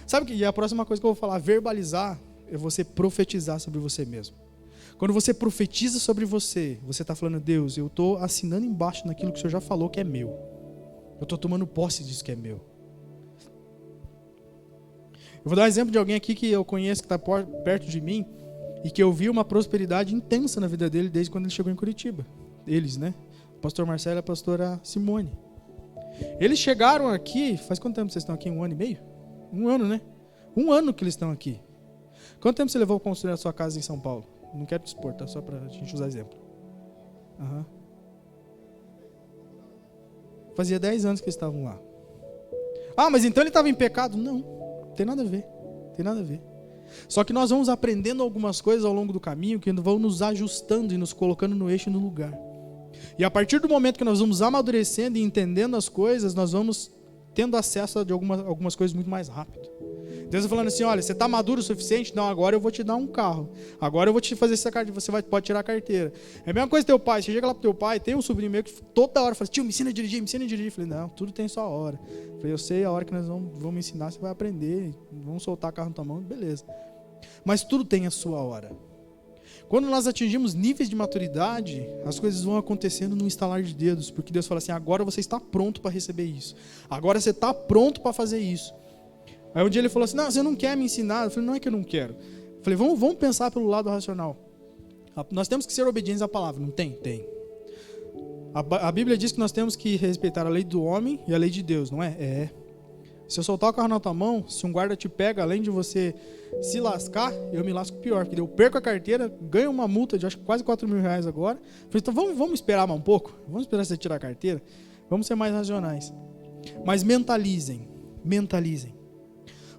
[SPEAKER 1] Sabe que e a próxima coisa que eu vou falar, verbalizar, é você profetizar sobre você mesmo. Quando você profetiza sobre você, você está falando, Deus, eu estou assinando embaixo naquilo que o Senhor já falou que é meu. Eu estou tomando posse disso que é meu. Eu vou dar um exemplo de alguém aqui que eu conheço, que está perto de mim, e que eu vi uma prosperidade intensa na vida dele desde quando ele chegou em Curitiba. Eles, né? O pastor Marcelo e a pastora Simone. Eles chegaram aqui, faz quanto tempo vocês estão aqui? 1 ano e meio? 1 ano, né? 1 ano que eles estão aqui. Quanto tempo você levou para construir a sua casa em São Paulo? Não quero te expor, tá? Só para a gente usar exemplo. Fazia 10 anos que eles estavam lá. Mas então ele estava em pecado? Não, tem nada a ver. Tem nada a ver. Só que nós vamos aprendendo algumas coisas ao longo do caminho que vão nos ajustando e nos colocando no eixo e no lugar. E a partir do momento que nós vamos amadurecendo e entendendo as coisas, nós vamos tendo acesso a algumas coisas muito mais rápido. Deus está falando assim, olha, você está maduro o suficiente? Não, agora eu vou te dar um carro. Agora eu vou te fazer essa carteira, você pode tirar a carteira. É a mesma coisa teu pai, você chega lá pro teu pai, tem um sobrinho meu que toda hora fala, tio, me ensina a dirigir, me ensina a dirigir. Eu falei, não, tudo tem sua hora. Eu falei, eu sei a hora que nós vamos ensinar, você vai aprender, vamos soltar o carro na tua mão, beleza. Mas tudo tem a sua hora. Quando nós atingimos níveis de maturidade, as coisas vão acontecendo num estalar de dedos, porque Deus fala assim, agora você está pronto para receber isso. Agora você está pronto para fazer isso. Aí um dia ele falou assim, não, você não quer me ensinar? Eu falei, não é que eu não quero. Eu falei, vamos pensar pelo lado racional. Nós temos que ser obedientes à palavra, não tem? Tem. A Bíblia diz que nós temos que respeitar a lei do homem e a lei de Deus, não é? É. Se eu soltar o carro na tua mão, se um guarda te pega, além de você se lascar, eu me lasco pior, porque eu perco a carteira, ganho uma multa de acho que quase R$4.000 agora. Eu falei, então vamos esperar mais um pouco? Vamos esperar você tirar a carteira? Vamos ser mais racionais. Mas mentalizem.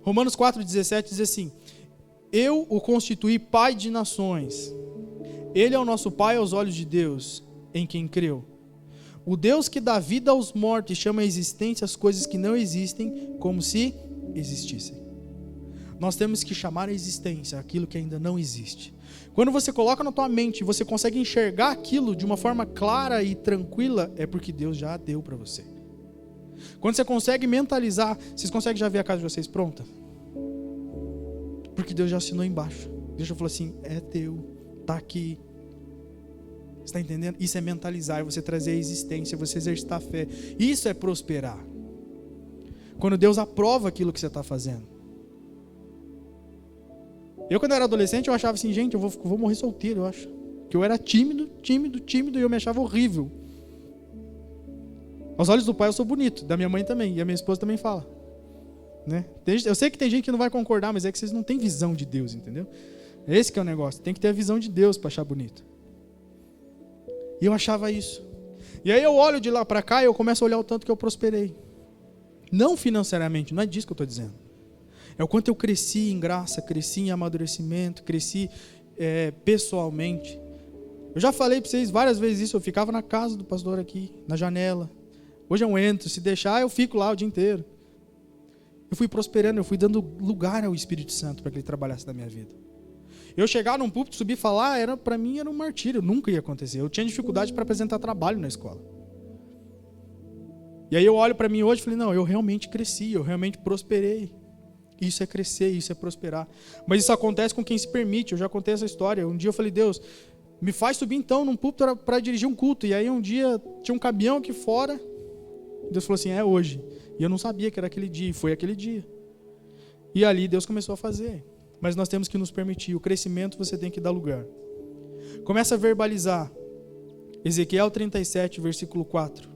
[SPEAKER 1] Romanos 4,17 diz assim, eu o constituí pai de nações. Ele é o nosso pai aos olhos de Deus, em quem creu. O Deus que dá vida aos mortos e chama à existência as coisas que não existem como se existissem. Nós temos que chamar à existência aquilo que ainda não existe. Quando você coloca na tua mente e você consegue enxergar aquilo de uma forma clara e tranquila, é porque Deus já deu para você. Quando você consegue mentalizar, vocês conseguem já ver a casa de vocês pronta? Porque Deus já assinou embaixo. Deus já falou assim, é teu, está aqui. Você está entendendo? Isso é mentalizar, é você trazer a existência, você exercitar a fé. Isso é prosperar. Quando Deus aprova aquilo que você está fazendo. Eu, quando era adolescente, eu achava assim, gente, eu vou morrer solteiro, eu acho. Porque eu era tímido, e eu me achava horrível. Aos olhos do pai eu sou bonito, da minha mãe também, e a minha esposa também fala. Né? Eu sei que tem gente que não vai concordar, mas é que vocês não têm visão de Deus, entendeu? Esse que é o negócio, tem que ter a visão de Deus para achar bonito. E eu achava isso. E aí eu olho de lá para cá e eu começo a olhar o tanto que eu prosperei. Não financeiramente, não é disso que eu estou dizendo. É o quanto eu cresci em graça, cresci em amadurecimento, cresci pessoalmente. Eu já falei para vocês várias vezes isso, eu ficava na casa do pastor aqui, na janela. Hoje eu entro, se deixar eu fico lá o dia inteiro. Eu fui prosperando, eu fui dando lugar ao Espírito Santo para que ele trabalhasse na minha vida. Eu chegar num púlpito, subir e falar, para mim era um martírio, nunca ia acontecer. Eu tinha dificuldade para apresentar trabalho na escola. E aí eu olho para mim hoje e falei, não, eu realmente cresci, eu realmente prosperei. Isso é crescer, isso é prosperar. Mas isso acontece com quem se permite, eu já contei essa história. Um dia eu falei, Deus, me faz subir então num púlpito para dirigir um culto. E aí um dia tinha um caminhão aqui fora, Deus falou assim, é hoje. E eu não sabia que era aquele dia, e foi aquele dia. E ali Deus começou a fazer. Mas nós temos que nos permitir. O crescimento você tem que dar lugar. Começa a verbalizar. Ezequiel 37, versículo 4.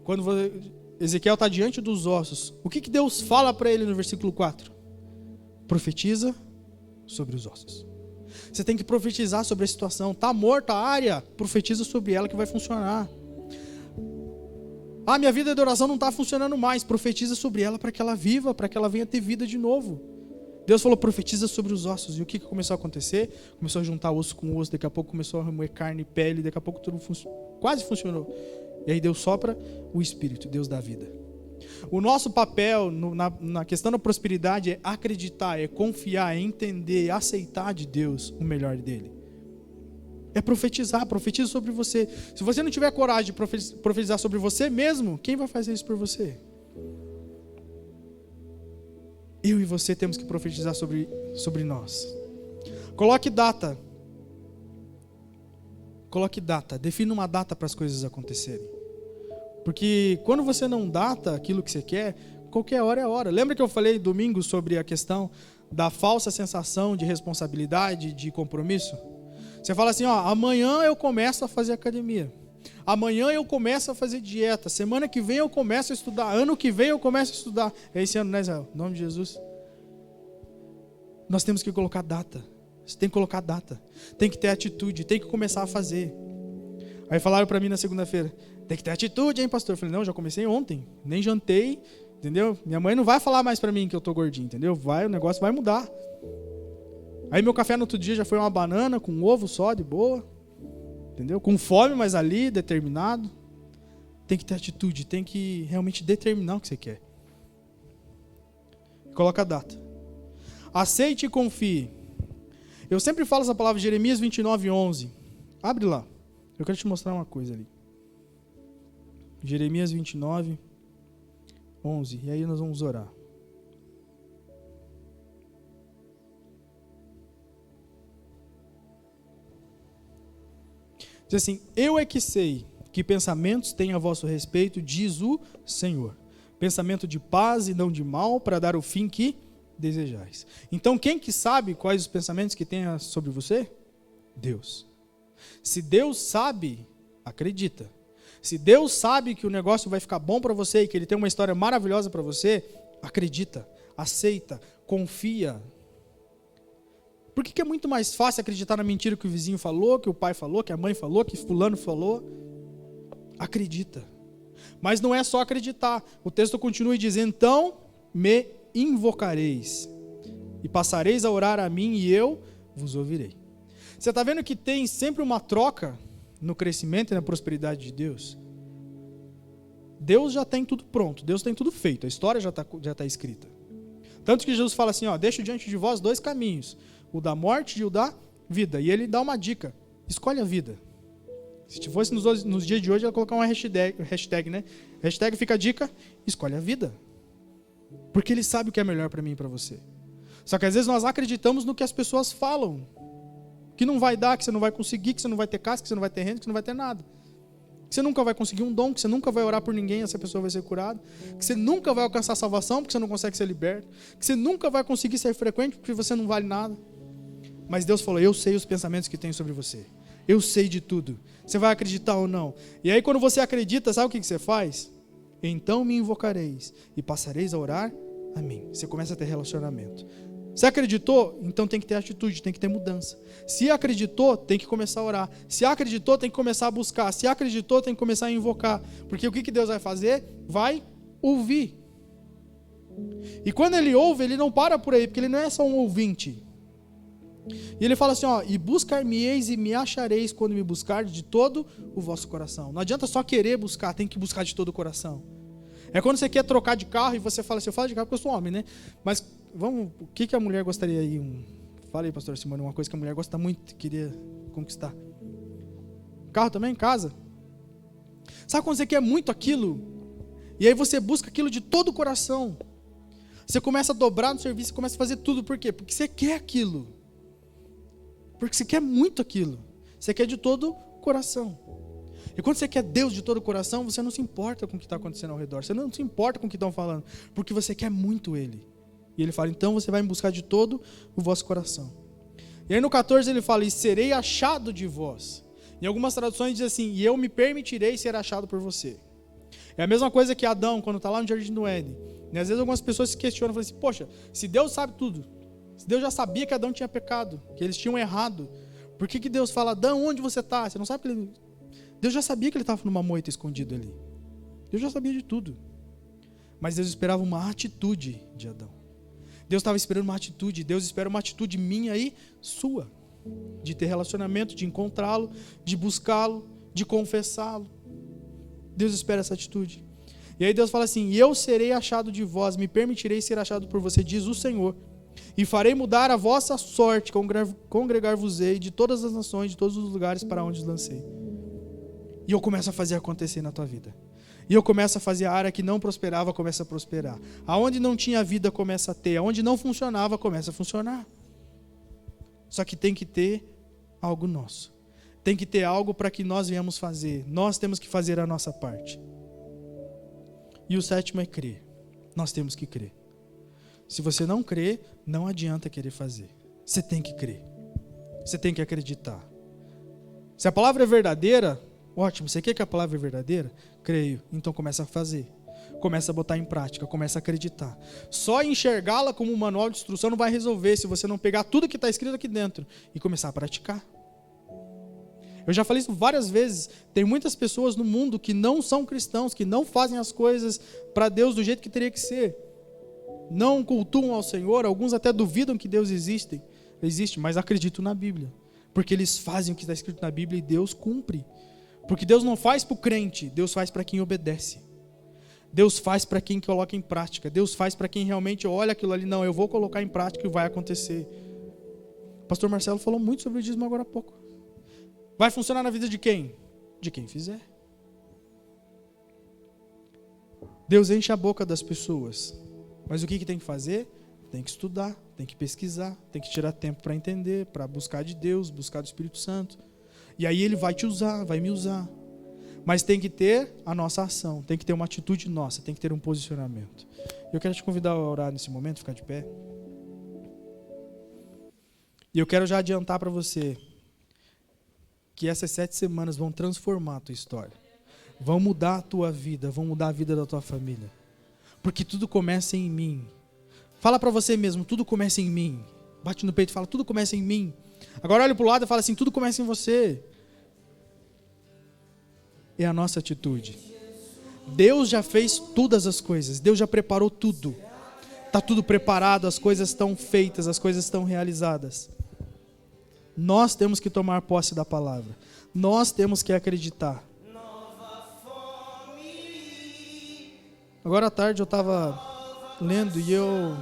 [SPEAKER 1] Quando Ezequiel está diante dos ossos, o que Deus fala para ele no versículo 4? Profetiza sobre os ossos. Você tem que profetizar sobre a situação. Está morta a área, profetiza sobre ela que vai funcionar. Minha vida de oração não está funcionando mais. Profetiza sobre ela para que ela viva, para que ela venha ter vida de novo. Deus falou, profetiza sobre os ossos. E o que começou a acontecer? Começou a juntar osso com osso, daqui a pouco começou a remoer carne e pele, daqui a pouco tudo quase funcionou. E aí Deus sopra o Espírito, Deus dá vida. O nosso papel na questão da prosperidade é acreditar, é confiar, é entender, é aceitar de Deus o melhor dele. É profetizar, profetiza sobre você. Se você não tiver coragem de profetizar sobre você mesmo, quem vai fazer isso por você? Eu e você temos que profetizar sobre nós. Coloque data. Defina uma data para as coisas acontecerem. Porque quando você não data aquilo que você quer, qualquer hora é hora. Lembra que eu falei domingo sobre a questão da falsa sensação de responsabilidade, de compromisso? Você fala assim, amanhã eu começo a fazer academia. Amanhã eu começo a fazer dieta. Semana que vem eu começo a estudar. Ano que vem eu começo a estudar. É esse ano, né, Israel? Em nome de Jesus. Nós temos que colocar data. Você tem que colocar data. Tem que ter atitude. Tem que começar a fazer. Aí falaram para mim na segunda-feira, tem que ter atitude, hein, pastor? Eu falei, não, já comecei ontem. Nem jantei, entendeu? Minha mãe não vai falar mais para mim que eu tô gordinho, entendeu? O negócio vai mudar. Aí meu café no outro dia já foi uma banana com um ovo só, de boa. Entendeu? Com fome, mas ali, determinado. Tem que ter atitude, tem que realmente determinar o que você quer. Coloca a data. Aceite e confie. Eu sempre falo essa palavra, Jeremias 29:11. Abre lá. Eu quero te mostrar uma coisa ali. Jeremias 29:11. E aí nós vamos orar. Diz assim: eu é que sei que pensamentos têm a vosso respeito, diz o Senhor. Pensamento de paz e não de mal, para dar o fim que desejais. Então, quem que sabe quais os pensamentos que tem sobre você? Deus. Se Deus sabe, acredita. Se Deus sabe que o negócio vai ficar bom para você e que Ele tem uma história maravilhosa para você, acredita, aceita, confia. Por que é muito mais fácil acreditar na mentira que o vizinho falou, que o pai falou, que a mãe falou, que fulano falou? Acredita. Mas não é só acreditar. O texto continua e diz: então me invocareis e passareis a orar a mim e eu vos ouvirei. Você está vendo que tem sempre uma troca no crescimento e na prosperidade de Deus? Deus já tem tudo pronto, Deus tem tudo feito, a história já está escrita. Tanto que Jesus fala assim, deixo diante de vós 2 caminhos, o da morte e o da vida. E ele dá uma dica, escolhe a vida. Se fosse nos dias de hoje, ela colocar uma hashtag, né? Hashtag fica a dica, escolhe a vida. Porque ele sabe o que é melhor para mim e para você. Só que às vezes nós acreditamos no que as pessoas falam. Que não vai dar, que você não vai conseguir, que você não vai ter casa, que você não vai ter renda, que você não vai ter nada. Que você nunca vai conseguir um dom, que você nunca vai orar por ninguém, essa pessoa vai ser curada. Que você nunca vai alcançar a salvação, porque você não consegue ser liberto. Que você nunca vai conseguir ser frequente, porque você não vale nada. Mas Deus falou, eu sei os pensamentos que tenho sobre você. Eu sei de tudo. Você vai acreditar ou não? E aí quando você acredita, sabe o que você faz? Então me invocareis e passareis a orar a mim. Você começa a ter relacionamento. Se acreditou, então tem que ter atitude, tem que ter mudança. Se acreditou, tem que começar a orar. Se acreditou, tem que começar a buscar. Se acreditou, tem que começar a invocar. Porque o que Deus vai fazer? Vai ouvir. E quando ele ouve, ele não para por aí, porque ele não é só um ouvinte. E ele fala assim, e buscar-me-eis e me achareis quando me buscar de todo o vosso coração. Não adianta só querer buscar, tem que buscar de todo o coração. É quando você quer trocar de carro e você fala assim, eu falo de carro porque eu sou homem, né? Mas o que a mulher gostaria aí? Fala aí, pastor Simone, uma coisa que a mulher gosta muito, queria conquistar. Carro também, casa. Sabe quando você quer muito aquilo? E aí você busca aquilo de todo o coração. Você começa a dobrar no serviço, começa a fazer tudo. Por quê? Porque você quer aquilo. Porque você quer muito aquilo. Você quer de todo o coração. E quando você quer Deus de todo o coração, você não se importa com o que está acontecendo ao redor. Você não se importa com o que estão falando. Porque você quer muito Ele. E Ele fala, então você vai me buscar de todo o vosso coração. E aí no 14 ele fala, e serei achado de vós. Em algumas traduções diz assim, e eu me permitirei ser achado por você. É a mesma coisa que Adão, quando está lá no Jardim do Éden. E às vezes algumas pessoas se questionam, falam assim, poxa, se Deus sabe tudo, se Deus já sabia que Adão tinha pecado, que eles tinham errado, por que Deus fala, Adão, onde você está? Você não sabe que ele... Deus já sabia que ele estava numa moita escondido ali. Deus já sabia de tudo. Mas Deus esperava uma atitude de Adão. Deus estava esperando uma atitude. Deus espera uma atitude minha e sua. De ter relacionamento, de encontrá-lo, de buscá-lo, de confessá-lo. Deus espera essa atitude. E aí Deus fala assim, e eu serei achado de vós, me permitirei ser achado por você, diz o Senhor. E farei mudar a vossa sorte, congregar-vos-ei de todas as nações, de todos os lugares para onde os lancei. E eu começo a fazer acontecer na tua vida. E eu começo a fazer a área que não prosperava, começa a prosperar. Aonde não tinha vida, começa a ter. Aonde não funcionava, começa a funcionar. Só que tem que ter algo nosso. Tem que ter algo para que nós venhamos fazer. Nós temos que fazer a nossa parte. E o 7º é crer. Nós temos que crer. Se você não crê, não adianta querer fazer. Você tem que crer. Você tem que acreditar. Se a palavra é verdadeira, ótimo. Você quer que a palavra é verdadeira? Creio. Então começa a fazer. Começa a botar em prática. Começa a acreditar. Só enxergá-la como um manual de instrução não vai resolver se você não pegar tudo que está escrito aqui dentro e começar a praticar. Eu já falei isso várias vezes. Tem muitas pessoas no mundo que não são cristãos, que não fazem as coisas para Deus do jeito que teria que ser. Não cultuam ao Senhor. Alguns até duvidam que Deus existe, mas acreditam na Bíblia. Porque eles fazem o que está escrito na Bíblia e Deus cumpre. Porque Deus não faz para o crente, Deus faz para quem obedece. Deus faz para quem coloca em prática. Deus faz para quem realmente olha aquilo ali. Não, eu vou colocar em prática e vai acontecer. O pastor Marcelo falou muito sobre o dízimo agora há pouco. Vai funcionar na vida de quem? De quem fizer. Deus enche a boca das pessoas. Mas o que tem que fazer? Tem que estudar, tem que pesquisar, tem que tirar tempo para entender, para buscar de Deus, buscar do Espírito Santo. E aí Ele vai te usar, vai me usar. Mas tem que ter a nossa ação, tem que ter uma atitude nossa, tem que ter um posicionamento. Eu quero te convidar a orar nesse momento, ficar de pé. E eu quero já adiantar para você que essas 7 semanas vão transformar a tua história. Vão mudar a tua vida, vão mudar a vida da tua família. Porque tudo começa em mim. Fala para você mesmo, tudo começa em mim. Bate no peito e fala, tudo começa em mim. Agora olha para o lado e fala assim, tudo começa em você. É a nossa atitude. Deus já fez todas as coisas. Deus já preparou tudo. Está tudo preparado, as coisas estão feitas, as coisas estão realizadas. Nós temos que tomar posse da palavra. Nós temos que acreditar. Agora à tarde eu estava lendo e eu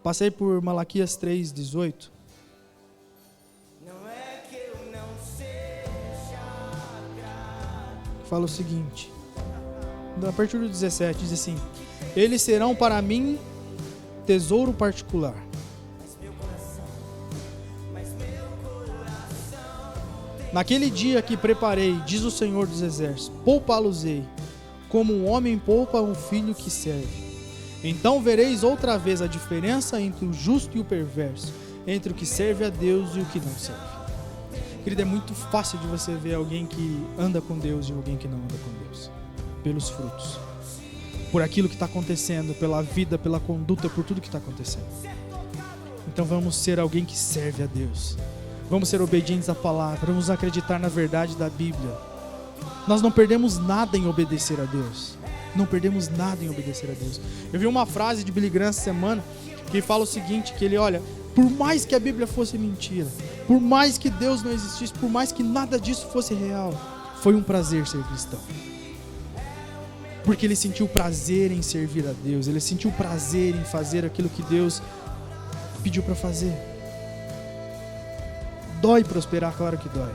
[SPEAKER 1] passei por Malaquias 3:18. Fala o seguinte, a partir do 17, diz assim: eles serão para mim tesouro particular. Naquele dia que preparei, diz o Senhor dos Exércitos, poupá-los-ei, como um homem poupa um filho que serve. Então vereis outra vez a diferença entre o justo e o perverso, entre o que serve a Deus e o que não serve. Querido, é muito fácil de você ver alguém que anda com Deus e alguém que não anda com Deus. Pelos frutos. Por aquilo que está acontecendo, pela vida, pela conduta, por tudo que está acontecendo. Então vamos ser alguém que serve a Deus. Vamos ser obedientes à palavra. Vamos acreditar na verdade da Bíblia. Nós não perdemos nada em obedecer a Deus. Não perdemos nada em obedecer a Deus. Eu vi uma frase de Billy Graham essa semana que fala o seguinte, que ele, olha, por mais que a Bíblia fosse mentira, por mais que Deus não existisse, por mais que nada disso fosse real, foi um prazer ser cristão. Porque ele sentiu prazer em servir a Deus, ele sentiu prazer em fazer aquilo que Deus pediu para fazer. Dói prosperar, claro que dói.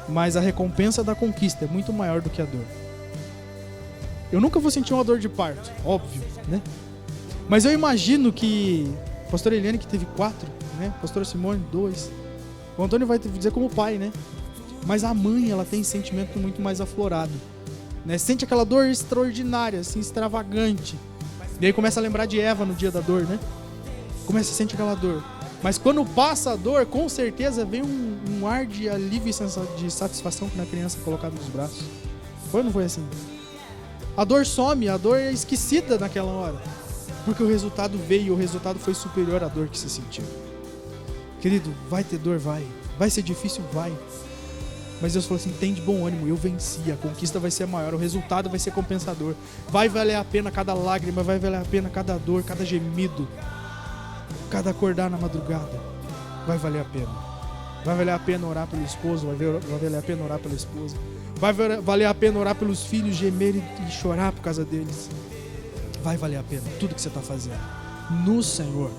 [SPEAKER 1] Mas a recompensa da conquista é muito maior do que a dor. Eu nunca vou sentir uma dor de parto, óbvio, né? Mas eu imagino que a pastora Eliane, que teve 4, né? A pastora Simone, 2. O Antônio vai dizer como pai, né? Mas a mãe, ela tem sentimento muito mais aflorado, né? Sente aquela dor extraordinária, assim, extravagante. E aí começa a lembrar de Eva no dia da dor, né? Começa a sentir aquela dor. Mas quando passa a dor, com certeza vem um ar de alívio e de satisfação quando a criança é colocada nos braços. Foi ou não foi assim? A dor some, a dor é esquecida naquela hora. Porque o resultado veio, o resultado foi superior à dor que se sentiu. Querido, vai ter dor? Vai. Vai ser difícil? Vai. Mas Deus falou assim, tem de bom ânimo, eu venci, a conquista vai ser maior, o resultado vai ser compensador. Vai valer a pena cada lágrima, vai valer a pena cada dor, cada gemido, cada acordar na madrugada. Vai valer a pena. Vai valer a pena orar pelo esposo, vai valer a pena orar pela esposa. Vai valer a pena orar pelos filhos, gemer e chorar por causa deles. Vai valer a pena tudo que você está fazendo no Senhor.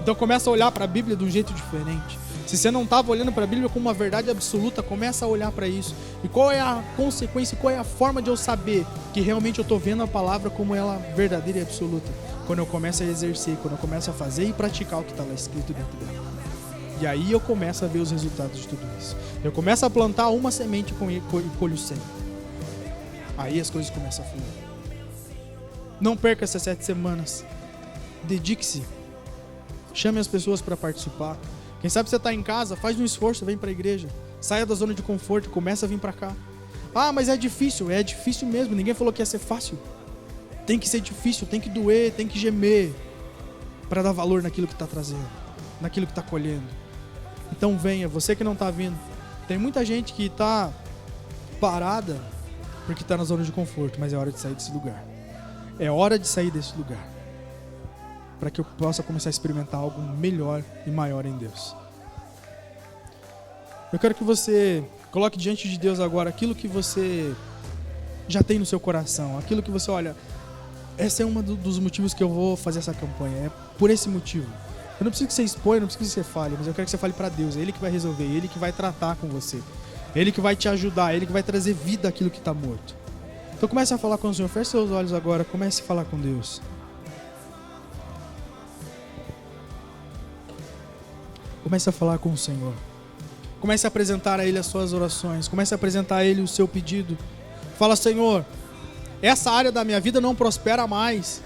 [SPEAKER 1] Então começa a olhar para a Bíblia de um jeito diferente. Se você não estava olhando para a Bíblia como uma verdade absoluta, começa a olhar para isso. E qual é a consequência, qual é a forma de eu saber que realmente eu estou vendo a palavra como ela verdadeira e absoluta? Quando eu começo a exercer, quando eu começo a fazer e praticar o que está lá escrito dentro dela. E aí eu começo a ver os resultados de tudo isso. Eu começo a plantar uma semente e colho 100. Aí as coisas começam a fluir. Não perca essas 7 semanas. Dedique-se. Chame as pessoas para participar. Quem sabe você está em casa, faz um esforço, vem para a igreja. Saia da zona de conforto e começa a vir para cá. Ah, mas é difícil mesmo. Ninguém falou que ia ser fácil. Tem que ser difícil, tem que doer, tem que gemer para dar valor naquilo que está trazendo, naquilo que está colhendo. Então venha, você que não está vindo. Tem muita gente que está parada porque está na zona de conforto, mas é hora de sair desse lugar. É hora de sair desse lugar para que eu possa começar a experimentar algo melhor e maior em Deus. Eu quero que você coloque diante de Deus agora aquilo que você já tem no seu coração, aquilo que você olha, esse é um dos motivos que eu vou fazer essa campanha, é por esse motivo. Eu não preciso que você exponha, não preciso que você fale, mas eu quero que você fale para Deus, é Ele que vai resolver, é Ele que vai tratar com você, é Ele que vai te ajudar, é Ele que vai trazer vida àquilo que está morto. Então comece a falar com o Senhor, feche seus olhos agora, comece a falar com Deus. Comece a falar com o Senhor. Comece a apresentar a Ele as suas orações, comece a apresentar a Ele o seu pedido. Fala: Senhor, essa área da minha vida não prospera mais.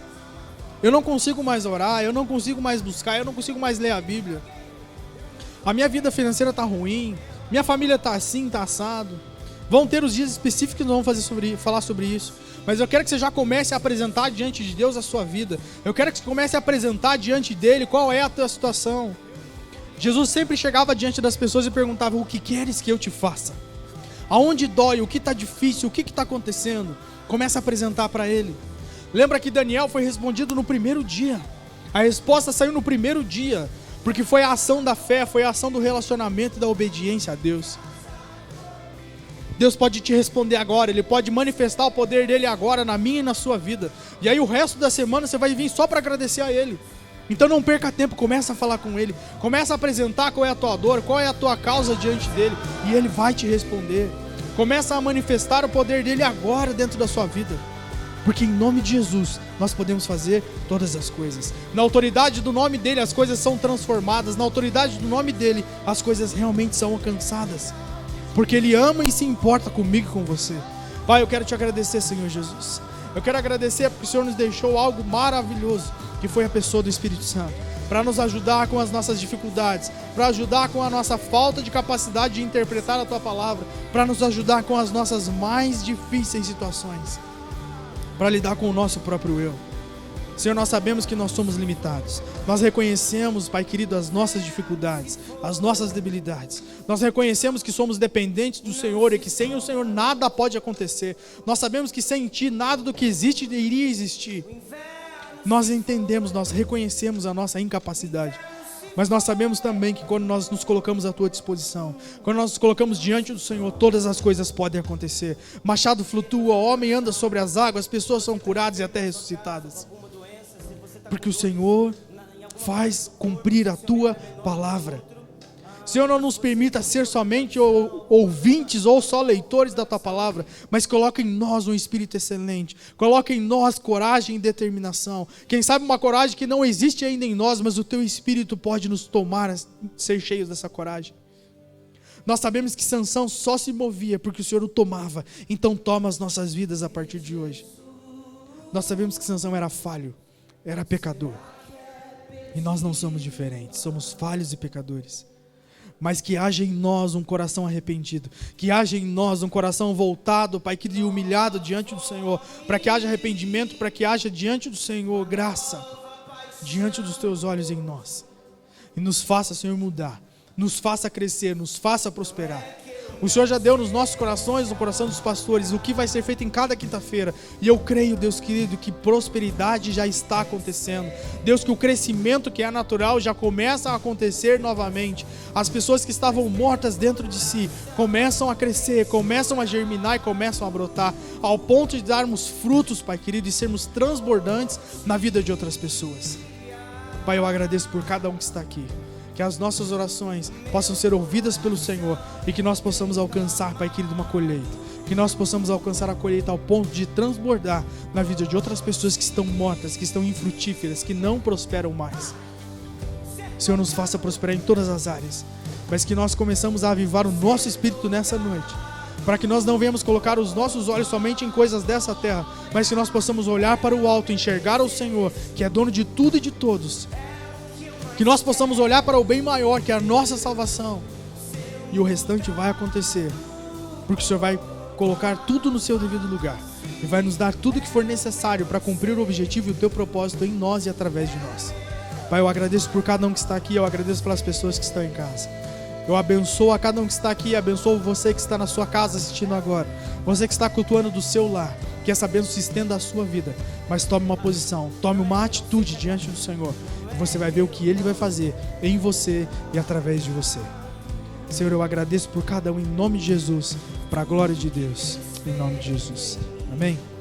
[SPEAKER 1] Eu não consigo mais orar, eu não consigo mais buscar, eu não consigo mais ler a Bíblia. A minha vida financeira está ruim, minha família está assim, está assado. Vão ter os dias específicos que nós vamos falar sobre isso. Mas eu quero que você já comece a apresentar diante de Deus a sua vida. Eu quero que você comece a apresentar diante dEle qual é a tua situação. Jesus sempre chegava diante das pessoas e perguntava: o que queres que eu te faça? Aonde dói? O que está difícil? O que está acontecendo? Comece a apresentar para Ele. Lembra que Daniel foi respondido no primeiro dia. A resposta saiu no primeiro dia, porque foi a ação da fé, foi a ação do relacionamento e da obediência a Deus. Deus pode te responder agora, Ele pode manifestar o poder dEle agora na minha e na sua vida. E aí o resto da semana você vai vir só para agradecer a Ele. Então não perca tempo, começa a falar com Ele, começa a apresentar qual é a tua dor, qual é a tua causa diante dEle, e Ele vai te responder. Começa a manifestar o poder dEle agora dentro da sua vida. Porque em nome de Jesus nós podemos fazer todas as coisas. Na autoridade do nome dEle as coisas são transformadas. Na autoridade do nome dEle as coisas realmente são alcançadas. Porque Ele ama e se importa comigo e com você. Pai, eu quero te agradecer, Senhor Jesus. Eu quero agradecer porque o Senhor nos deixou algo maravilhoso, que foi a pessoa do Espírito Santo, para nos ajudar com as nossas dificuldades, para ajudar com a nossa falta de capacidade de interpretar a Tua Palavra, para nos ajudar com as nossas mais difíceis situações, para lidar com o nosso próprio eu. Senhor, nós sabemos que nós somos limitados. Nós reconhecemos, Pai querido, as nossas dificuldades, as nossas debilidades. Nós reconhecemos que somos dependentes do Senhor e que sem o Senhor nada pode acontecer. Nós sabemos que sem Ti nada do que existe iria existir. Nós entendemos, nós reconhecemos a nossa incapacidade. Mas nós sabemos também que quando nós nos colocamos à Tua disposição, quando nós nos colocamos diante do Senhor, todas as coisas podem acontecer. Machado flutua, o homem anda sobre as águas, pessoas são curadas e até ressuscitadas. Porque o Senhor faz cumprir a Tua palavra. Senhor, não nos permita ser somente ouvintes ou só leitores da Tua palavra, mas coloca em nós um espírito excelente, coloca em nós coragem e determinação. Quem sabe uma coragem que não existe ainda em nós, mas o Teu Espírito pode nos tomar, ser cheios dessa coragem. Nós sabemos que Sansão só se movia porque o Senhor o tomava, então toma as nossas vidas a partir de hoje. Nós sabemos que Sansão era falho, era pecador, e nós não somos diferentes, somos falhos e pecadores. Mas que haja em nós um coração arrependido, que haja em nós um coração voltado, Pai, que humilhado diante do Senhor, para que haja arrependimento, para que haja diante do Senhor graça, diante dos Teus olhos em nós. E nos faça, Senhor, mudar, nos faça crescer, nos faça prosperar. O Senhor já deu nos nossos corações, no coração dos pastores, o que vai ser feito em cada quinta-feira. E eu creio, Deus querido, que prosperidade já está acontecendo. Deus, que o crescimento que é natural já começa a acontecer novamente. As pessoas que estavam mortas dentro de si começam a crescer, começam a germinar e começam a brotar, ao ponto de darmos frutos, Pai querido, e sermos transbordantes na vida de outras pessoas. Pai, eu agradeço por cada um que está aqui. Que as nossas orações possam ser ouvidas pelo Senhor e que nós possamos alcançar, Pai querido, uma colheita. Que nós possamos alcançar a colheita ao ponto de transbordar na vida de outras pessoas que estão mortas, que estão infrutíferas, que não prosperam mais. Senhor, nos faça prosperar em todas as áreas, mas que nós começamos a avivar o nosso espírito nessa noite, para que nós não venhamos colocar os nossos olhos somente em coisas dessa terra, mas que nós possamos olhar para o alto, enxergar o Senhor, que é dono de tudo e de todos. Que nós possamos olhar para o bem maior, que é a nossa salvação. E o restante vai acontecer, porque o Senhor vai colocar tudo no seu devido lugar. E vai nos dar tudo que for necessário para cumprir o objetivo e o Teu propósito em nós e através de nós. Pai, eu agradeço por cada um que está aqui, eu agradeço pelas pessoas que estão em casa. Eu abençoo a cada um que está aqui, abençoo você que está na sua casa assistindo agora. Você que está cultuando do seu lar, que essa bênção se estenda à sua vida. Mas tome uma posição, tome uma atitude diante do Senhor. E você vai ver o que Ele vai fazer em você e através de você. Senhor, eu agradeço por cada um em nome de Jesus, para a glória de Deus, em nome de Jesus. Amém?